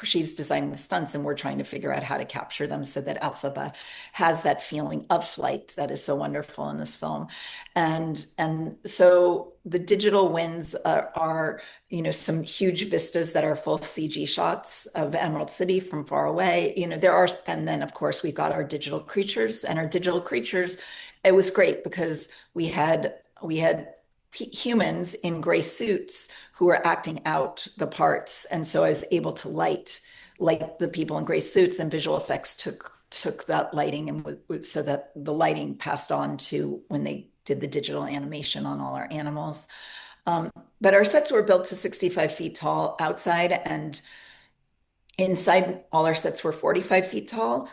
A: she's designing the stunts and we're trying to figure out how to capture them so that Elphaba has that feeling of flight that is so wonderful in this film. And so the digital wins are some huge vistas that are full CG shots of Emerald City from far away. And then of course we've got our digital creatures, and our digital creatures, it was great because we had humans in gray suits who were acting out the parts, and so I was able to light the people in gray suits, and visual effects took that lighting, and so that the lighting passed on to when they did the digital animation on all our animals. But our sets were built to 65 feet tall outside, and Inside, all our sets were 45 feet tall,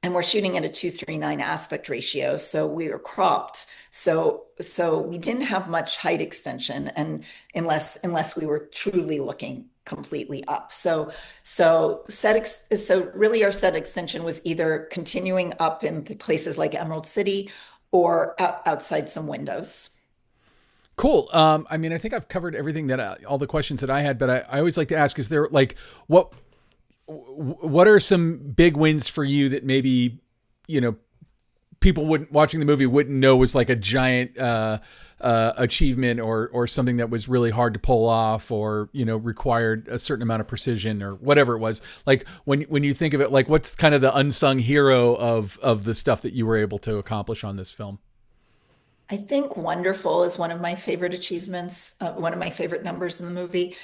A: and we're shooting at a 2:3:9 aspect ratio, so we were cropped. So we didn't have much height extension, and unless we were truly looking completely up. So really our set extension was either continuing up in the places like Emerald City or outside some windows.
B: Cool. I mean, I think I've covered everything that all the questions that I had, but I always like to ask: is there like what are some big wins for you that maybe you know people wouldn't watching the movie wouldn't know was like a giant achievement or something that was really hard to pull off or required a certain amount of precision or whatever it was. Like when you think of it, like what's kind of the unsung hero of the stuff that you were able to accomplish on this film?
A: I think wonderful is one of my favorite achievements, one of my favorite numbers in the movie.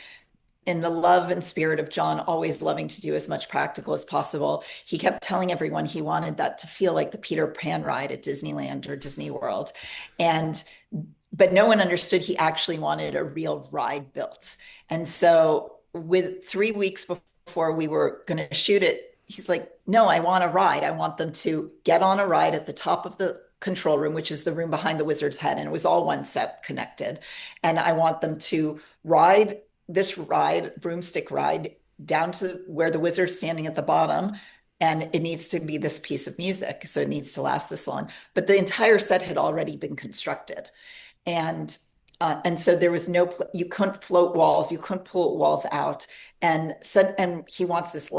A: In the love and spirit of Jon always loving to do as much practical as possible, he kept telling everyone he wanted that to feel like the Peter Pan ride at Disneyland or Disney World. And but no one understood he actually wanted a real ride built. And so with 3 weeks before we were going to shoot it, he's like, no, I want a ride. I want them to get on a ride at the top of the control room, which is the room behind the wizard's head. And it was all one set connected. And I want them to ride this ride, broomstick ride, down to where the wizard's standing at the bottom. And it needs to be this piece of music. So it needs to last this long. But the entire set had already been constructed. And so there was you couldn't float walls, you couldn't pull walls out. And he wants these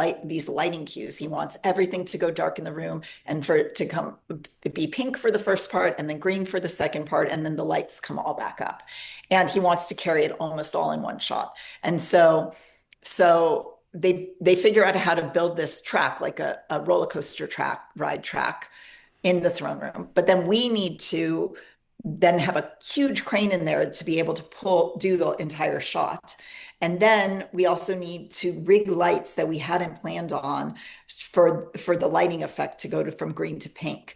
A: lighting cues. He wants everything to go dark in the room and for it to be pink for the first part and then green for the second part. And then the lights come all back up. And he wants to carry it almost all in one shot. And so they figure out how to build this track, like a roller coaster ride track in the throne room. But then we need to then have a huge crane in there to be able to do the entire shot. And then we also need to rig lights that we hadn't planned on for the lighting effect to go from green to pink.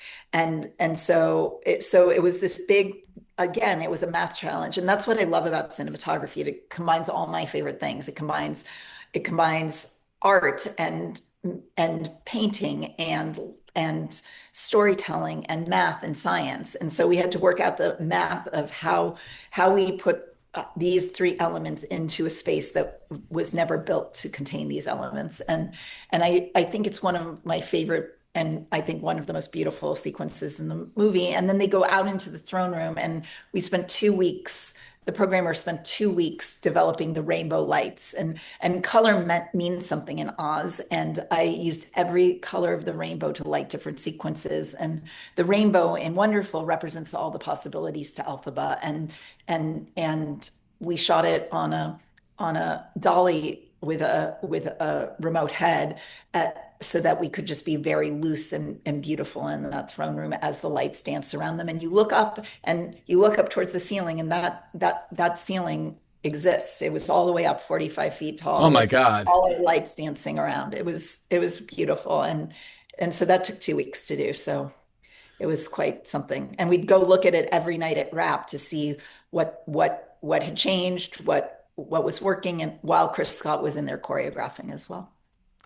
A: So it was this big, again, it was a math challenge. And that's what I love about cinematography. It combines all my favorite things. It combines art and painting and storytelling and math and science. And so we had to work out the math of how we put these three elements into a space that was never built to contain these elements. And I think it's one of my favorite, and I think one of the most beautiful sequences in the movie. And then they go out into the throne room, and we spent 2 weeks. The programmer spent 2 weeks developing the rainbow lights, and color means something in Oz. And I used every color of the rainbow to light different sequences. And the rainbow in Wonderful represents all the possibilities to Elphaba. And we shot it on a dolly with a remote head so that we could just be very loose and beautiful in that throne room as the lights dance around them. And you look up towards the ceiling, and that ceiling exists. It was all the way up 45 feet tall.
B: Oh my God.
A: All the lights dancing around. It was beautiful. And so that took 2 weeks to do. So it was quite something. And we'd go look at it every night at Wrap to see what had changed, what was working, and while Chris Scott was in there choreographing as well.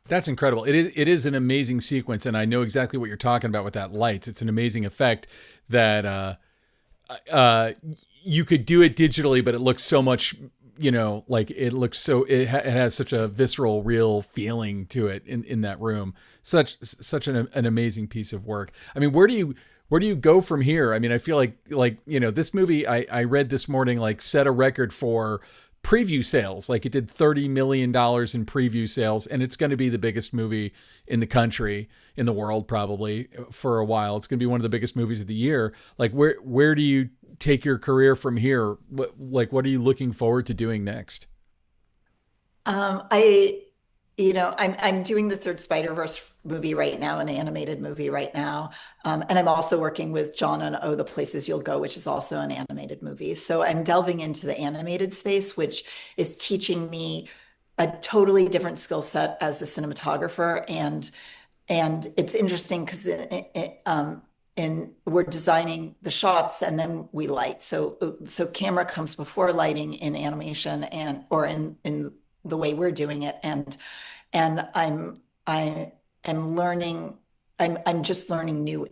B: That's incredible. It is an amazing sequence, and I know exactly what you're talking about with that lights. It's an amazing effect that you could do it digitally, but it looks so much, like it looks so it has such a visceral, real feeling to it in that room. Such an amazing piece of work. I mean, where do you go from here? I mean, I feel like this movie I read this morning set a record for preview sales. Like it did $30 million in preview sales, and it's going to be the biggest movie in the country, in the world, probably for a while. It's going to be one of the biggest movies of the year. Like where do you take your career from here? What are you looking forward to doing next?
A: I'm doing the third Spider-Verse movie right now, an animated movie right now. And I'm also working with Jon on Oh, the Places You'll Go, which is also an animated movie. So I'm delving into the animated space, which is teaching me a totally different skill set as a cinematographer. And it's interesting because we're designing the shots and then we light. So camera comes before lighting in animation or in the way we're doing it. and I am learning. I'm just learning new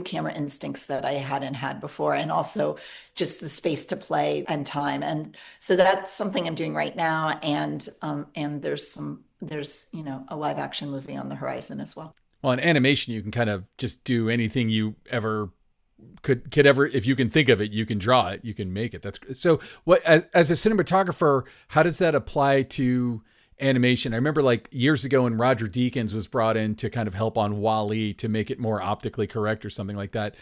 A: camera instincts that I hadn't had before, and also just the space to play and time. And so that's something I'm doing right now. And there's a live action movie on the horizon as well.
B: Well, in animation, you can kind of just do anything you ever could ever, if you can think of it, you can draw it, you can make it. That's so. What as a cinematographer, how does that apply to animation? I remember like years ago when Roger Deakins was brought in to kind of help on Wall-E to make it more optically correct or something like that.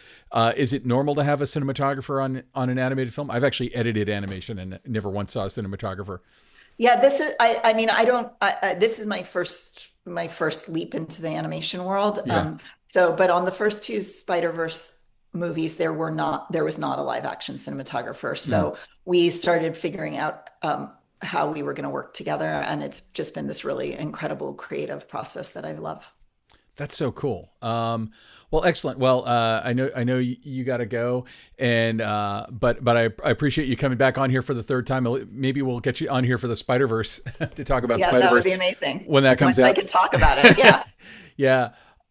B: Is it normal to have a cinematographer on an animated film? I've actually edited animation and never once saw a cinematographer.
A: Yeah, this is. I mean, I don't. This is my first leap into the animation world.
B: Yeah.
A: But on the first two Spider-Verse movies, there was not a live action cinematographer. So we started figuring out how we were going to work together, and it's just been this really incredible creative process that I love.
B: That's so cool. Well, excellent. Well, I know you got to go, and but I appreciate you coming back on here for the third time. Maybe we'll get you on here for the Spider-Verse to talk about Spider-Verse.
A: That would be amazing
B: when that comes out.
A: I can talk about it. Yeah.
B: Yeah.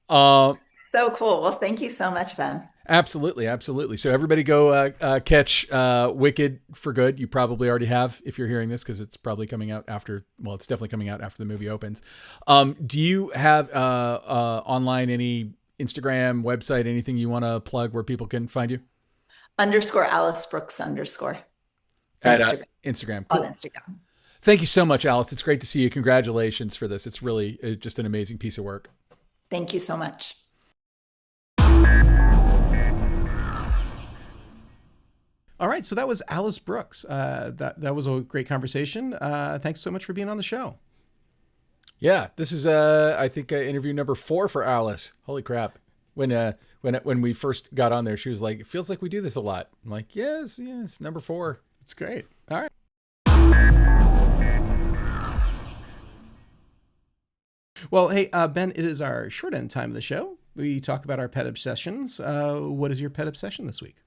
A: So cool. Well, thank you so much, Ben.
B: Absolutely, absolutely. So everybody go catch Wicked for good. You probably already have if you're hearing this, because it's probably coming out after. Well, it's definitely coming out after the movie opens. Do you have online any Instagram, website, anything you want to plug where people can find you?
A: _Alice Brooks _
B: At
A: Instagram.
B: Cool.
A: On Instagram.
B: Thank you so much, Alice. It's great to see you. Congratulations for this. It's really just an amazing piece of work.
A: Thank you so much.
C: All right, so that was Alice Brooks. That was a great conversation. Thanks so much for being on the show.
B: Yeah, this is I think interview number 4 for Alice. Holy crap! When we first got on there, she was like, "It feels like we do this a lot." I'm like, "Yes, number 4."
C: It's great. All right. Well, hey, Ben, it is our short end time of the show. We talk about our pet obsessions. What is your pet obsession this week?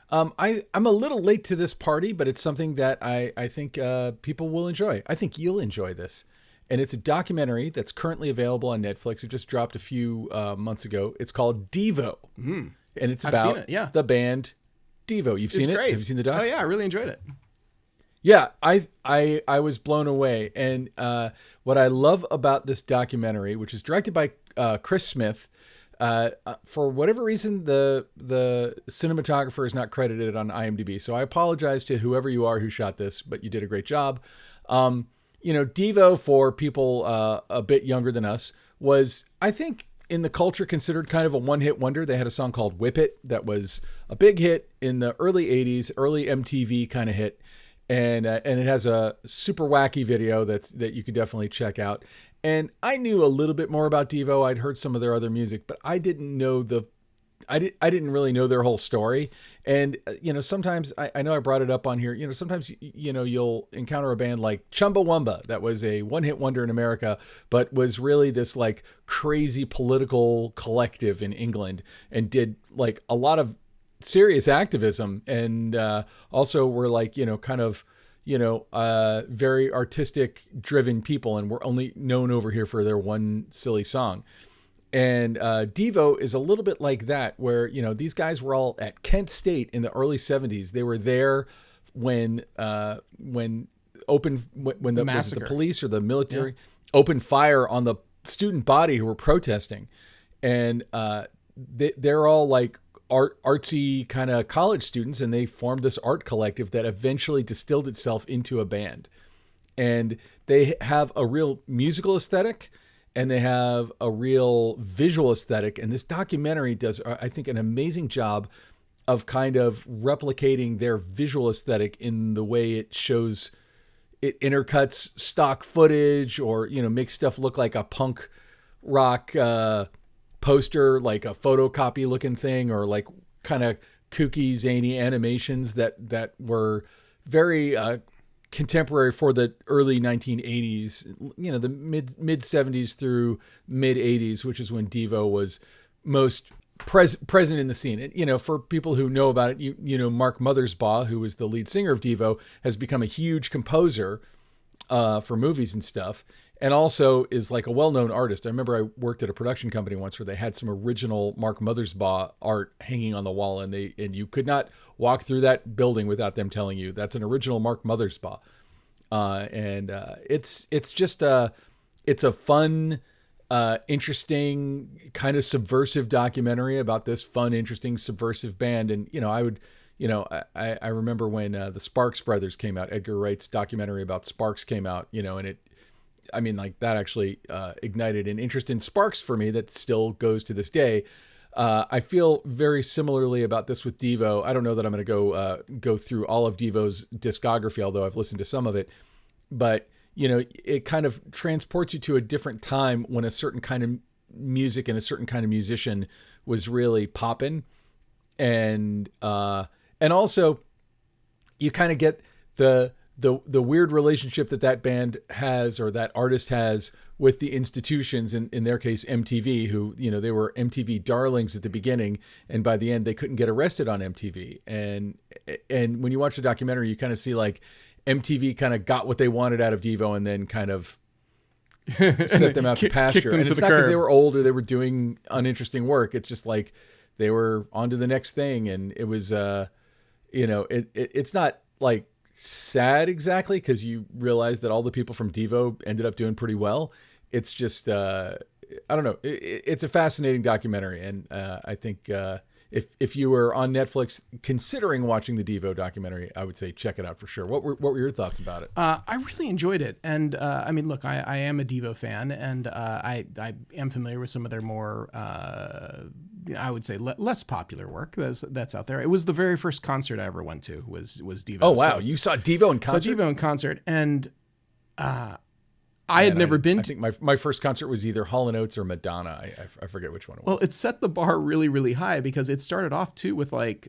B: I'm a little late to this party, but it's something that I think people will enjoy. I think you'll enjoy this. And it's a documentary that's currently available on Netflix. It just dropped a few months ago. It's called Devo. And it's about the band Devo. You've seen it?
C: Great.
B: Have you seen the doc?
C: Oh, yeah, I really enjoyed it.
B: Yeah, I was blown away. And what I love about this documentary, which is directed by Chris Smith, for whatever reason, the cinematographer is not credited on IMDb. So I apologize to whoever you are who shot this, but you did a great job. Devo, for people a bit younger than us, was, I think, in the culture considered kind of a one-hit wonder. They had a song called Whip It that was a big hit in the early 80s, early MTV kind of hit. And it has a super wacky video that you could definitely check out. And I knew a little bit more about Devo. I'd heard some of their other music, but I didn't know I didn't really know their whole story. And, sometimes I know I brought it up on here, sometimes, you'll encounter a band like Chumbawamba that was a one-hit wonder in America, but was really this like crazy political collective in England and did like a lot of serious activism. And also were like, kind of, very artistic driven people, and were only known over here for their one silly song. And Devo is a little bit like that, where, these guys were all at Kent State in the early 70s. They were there when the police or the military opened fire on the student body who were protesting. And they're all like artsy kind of college students, and they formed this art collective that eventually distilled itself into a band. And they have a real musical aesthetic, and they have a real visual aesthetic. And this documentary does, I think, an amazing job of kind of replicating their visual aesthetic in the way it shows, it intercuts stock footage, or, makes stuff look like a punk rock poster, like a photocopy looking thing, or like kind of kooky, zany animations that were very contemporary for the early 1980s, the mid 70s through mid 80s, which is when Devo was most present in the scene. And, for people who know about it, Mark Mothersbaugh, who was the lead singer of Devo, has become a huge composer for movies and stuff. and also is like a well-known artist. I remember I worked at a production company once where they had some original Mark Mothersbaugh art hanging on the wall, and you could not walk through that building without them telling you that's an original Mark Mothersbaugh. It's just it's a fun, interesting, kind of subversive documentary about this fun, interesting, subversive band. And, I remember when the Sparks Brothers came out, Edgar Wright's documentary about Sparks came out, and that actually ignited an interest in Sparks for me that still goes to this day. I feel very similarly about this with Devo. I don't know that I'm going to go through all of Devo's discography, although I've listened to some of it. But, it kind of transports you to a different time when a certain kind of music and a certain kind of musician was really popping. And also you kind of get the weird relationship that band has, or that artist has, with the institutions, in their case, MTV, who, they were MTV darlings at the beginning. And by the end, they couldn't get arrested on MTV. And when you watch the documentary, you kind of see like MTV kind of got what they wanted out of Devo and then kind of set them out to pasture. And it's not because they were old or they were doing uninteresting work. It's just like they were on to the next thing. And it was, it's not like sad exactly, because you realize that all the people from Devo ended up doing pretty well. It's just, I don't know. It's a fascinating documentary. And I think if you were on Netflix considering watching the Devo documentary, I would say check it out for sure. What were your thoughts about it?
C: I really enjoyed it. And look, I am a Devo fan, and I am familiar with some of their more, I would say less popular work that's out there. It was the very first concert I ever went to was Devo.
B: Oh, wow. So, you saw Devo in concert?
C: Saw Devo in concert. And I had never been.
B: I think my first concert was either Hall & Oates or Madonna. I forget which one it was.
C: Well, it set the bar really, really high, because it started off too with like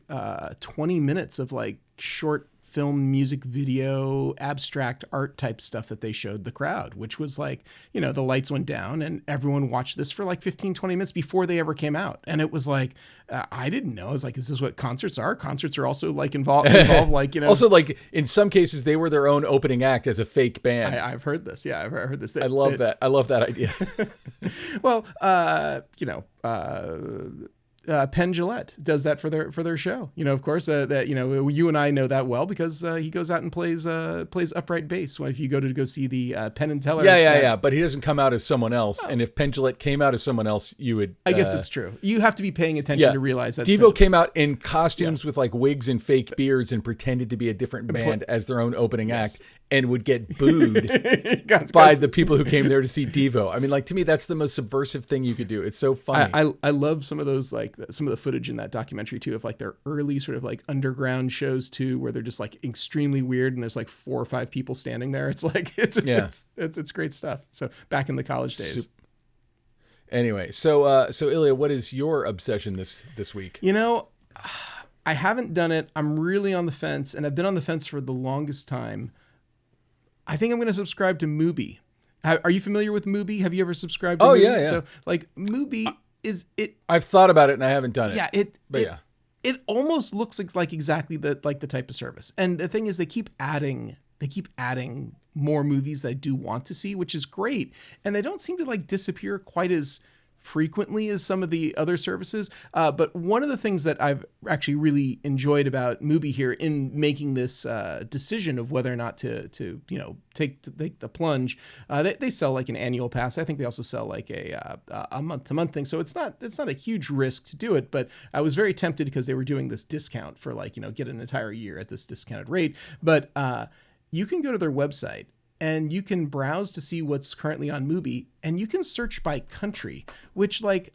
C: 20 minutes of like short film, music video, abstract art type stuff that they showed the crowd, which was like, the lights went down and everyone watched this for like 15, 20 minutes before they ever came out. And it was like, I didn't know. I was like, is this what concerts are? Concerts are also like involved like,
B: Also, like in some cases they were their own opening act as a fake band.
C: I've heard this. Yeah, I've heard this.
B: I love that. I love that idea.
C: Well, Penn Jillette does that for their show. Of course, that you and I know that well, because he goes out and plays upright bass if you go see the Penn and Teller.
B: Yeah. But he doesn't come out as someone else. Oh. And if Penn Jillette came out as someone else, you would.
C: I guess that's true. You have to be paying attention to realize that
B: Devo came out in costumes with like wigs and fake beards and pretended to be a different band as their own opening act, and would get booed by the people who came there to see Devo. To me, that's the most subversive thing you could do. It's so funny.
C: I love some of those, like some of the footage in that documentary too, of like their early sort of like underground shows too, where they're just like extremely weird and there's like 4 or 5 people standing there. It's like, it's great stuff. So back in the college days.
B: Anyway, so Ilya, what is your obsession this week?
C: I haven't done it. I'm really on the fence, and I've been on the fence for the longest time. I think I'm going to subscribe to Mubi. Are you familiar with Mubi? Have you ever subscribed to Mubi?
B: Yeah.
C: So like Mubi is it.
B: I've thought about it and I haven't done it.
C: Yeah. It almost looks like exactly the type of service. And the thing is, they keep adding more movies that I do want to see, which is great. And they don't seem to like disappear quite as frequently as some of the other services. But one of the things that I've actually really enjoyed about Mubi here in making this decision of whether or not to take the plunge, they sell like an annual pass. I think they also sell like a month-to-month thing. So it's not a huge risk to do it, but I was very tempted because they were doing this discount for like, get an entire year at this discounted rate. But you can go to their website and you can browse to see what's currently on Mubi, and you can search by country, which like,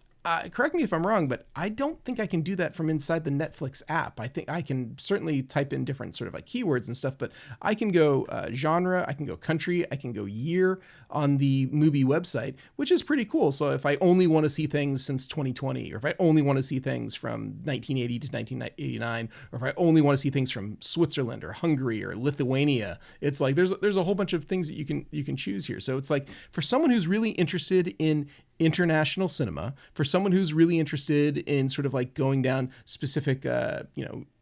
C: correct me if I'm wrong, but I don't think I can do that from inside the Netflix app. I think I can certainly type in different sort of like keywords and stuff, but I can go genre, I can go country, I can go year on the Mubi website, which is pretty cool. So if I only want to see things since 2020, or if I only want to see things from 1980 to 1989, or if I only want to see things from Switzerland or Hungary or Lithuania, it's like there's a whole bunch of things that you can choose here. So it's like for someone who's really interested in international cinema for someone who's really interested in sort of like going down specific,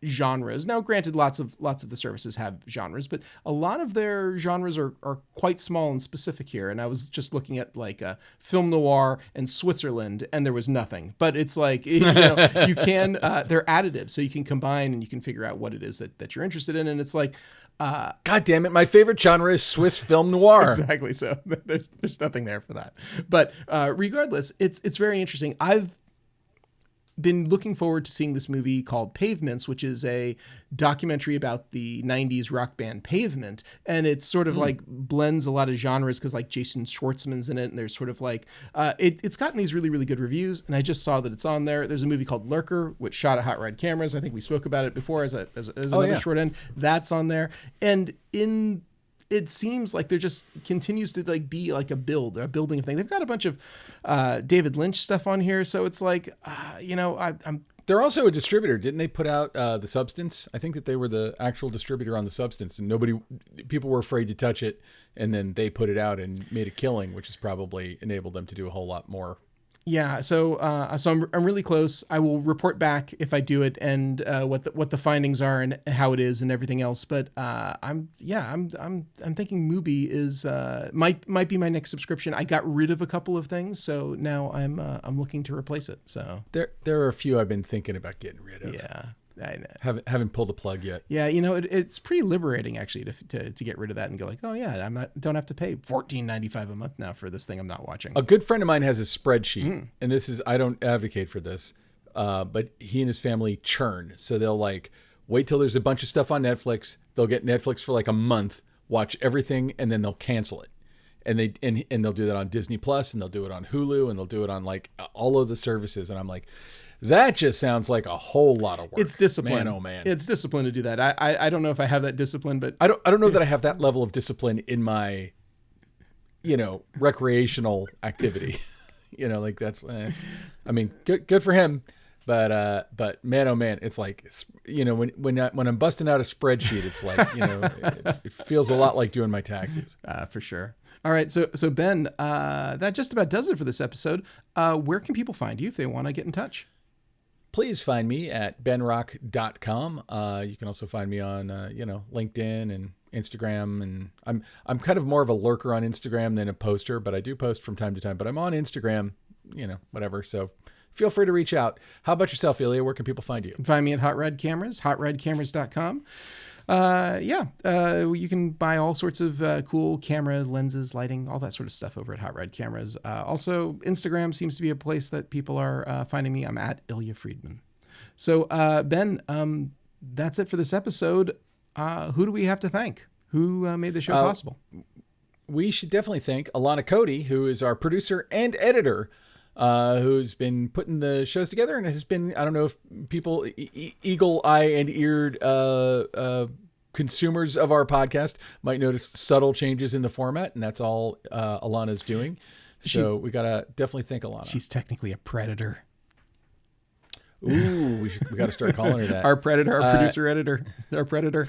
C: genres. Now, granted, lots of the services have genres, but a lot of their genres are quite small and specific here. And I was just looking at like film noir and Switzerland, and there was nothing. But it's like, you can, they're additive, so you can combine and you can figure out what it is that you're interested in. And it's like,
B: God damn it, my favorite genre is Swiss film noir.
C: Exactly. So there's nothing there for that. But regardless, it's very interesting. I've been looking forward to seeing this movie called Pavements, which is a documentary about the 90s rock band Pavement. And it's sort of like blends a lot of genres because like Jason Schwartzman's in it. And there's sort of like, it's gotten these really, really good reviews. And I just saw that it's on there. There's a movie called Lurker, which shot at Hot Rod Cameras. I think we spoke about it before as another short end. That's on there. And it seems like there just continues to like be like a building thing. They've got a bunch of David Lynch stuff on here, so it's like, I'm.
B: They're also a distributor. Didn't they put out The Substance? I think that they were the actual distributor on The Substance, and people were afraid to touch it, and then they put it out and made a killing, which has probably enabled them to do a whole lot more.
C: Yeah, so I'm really close. I will report back if I do it and what the findings are and how it is and everything else. But I'm thinking Mubi is might be my next subscription. I got rid of a couple of things, so now I'm looking to replace it. So
B: there are a few I've been thinking about getting rid of.
C: Yeah. I know.
B: Haven't pulled the plug yet.
C: Yeah, it's pretty liberating actually to get rid of that and go like, oh yeah, don't have to pay $14.95 a month now for this thing I'm not watching.
B: A good friend of mine has a spreadsheet, and this is, I don't advocate for this, but he and his family churn. So they'll like wait till there's a bunch of stuff on Netflix. They'll get Netflix for like a month, watch everything, and then they'll cancel it. And they'll do that on Disney Plus, and they'll do it on Hulu, and they'll do it on like all of the services. And I'm like, that just sounds like a whole lot of work.
C: It's discipline.
B: Man, oh man.
C: It's discipline to do that. I don't know if I have that discipline, but
B: I don't know that I have that level of discipline in my, recreational activity. Like that's, I mean, good for him. But man, oh man, it's like, when I'm busting out a spreadsheet, it's like, it feels a lot like doing my taxes.
C: For sure. All right. So Ben, that just about does it for this episode. Where can people find you if they want to get in touch?
B: Please find me at benrock.com. You can also find me on, LinkedIn and Instagram. And I'm kind of more of a lurker on Instagram than a poster, but I do post from time to time. But I'm on Instagram, whatever. So feel free to reach out. How about yourself, Ilya? Where can people find you?
C: You can find me at Hot Rod Cameras, hotrodcameras.com. You can buy all sorts of cool camera lenses, lighting, all that sort of stuff over at Hot Rod Cameras. Also, Instagram seems to be a place that people are finding me. I'm at Ilya Friedman. So, Ben, that's it for this episode. Who do we have to thank? Who made the show possible?
B: We should definitely thank Alana Cody, who is our producer and editor, who's been putting the shows together and has been, I don't know if people, eagle eye and eared consumers of our podcast might notice subtle changes in the format, and that's all Alana's doing. So we got to definitely thank Alana.
C: She's technically a predator.
B: Ooh, we got to start calling her that.
C: Our predator, our producer, editor, our predator.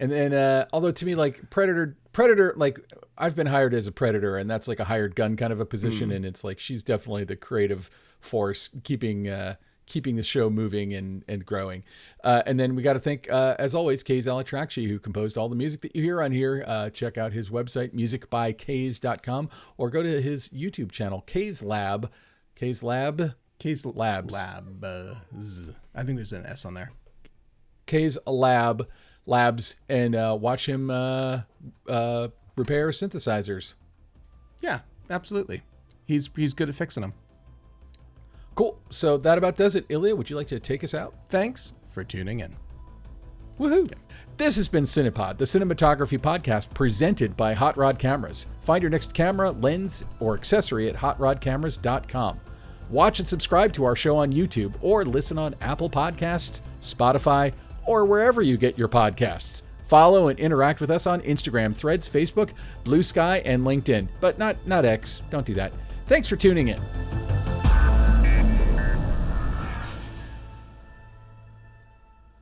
B: And then, although to me, like predator, like I've been hired as a predator, and that's like a hired gun kind of a position. And it's like, she's definitely the creative force keeping the show moving and growing. And then we got to thank, as always, Kays Alachrakshi, who composed all the music that you hear on here. Check out his website, musicbykays.com, or go to his YouTube channel, Kays Lab. Kays Lab. Kays Labs.
C: I think there's an S on there.
B: Kays Labs, and watch him repair synthesizers.
C: Yeah, absolutely. He's good at fixing them.
B: Cool. So that about does it. Ilya, would you like to take us out?
C: Thanks for tuning in.
B: Woohoo. This has been Cinepod, the cinematography podcast presented by Hot Rod Cameras. Find your next camera, lens, or accessory at hotrodcameras.com. Watch and subscribe to our show on YouTube, or listen on Apple Podcasts, Spotify, or wherever you get your podcasts. Follow and interact with us on Instagram, Threads, Facebook, Blue Sky, and LinkedIn. But not X. Don't do that. Thanks for tuning in.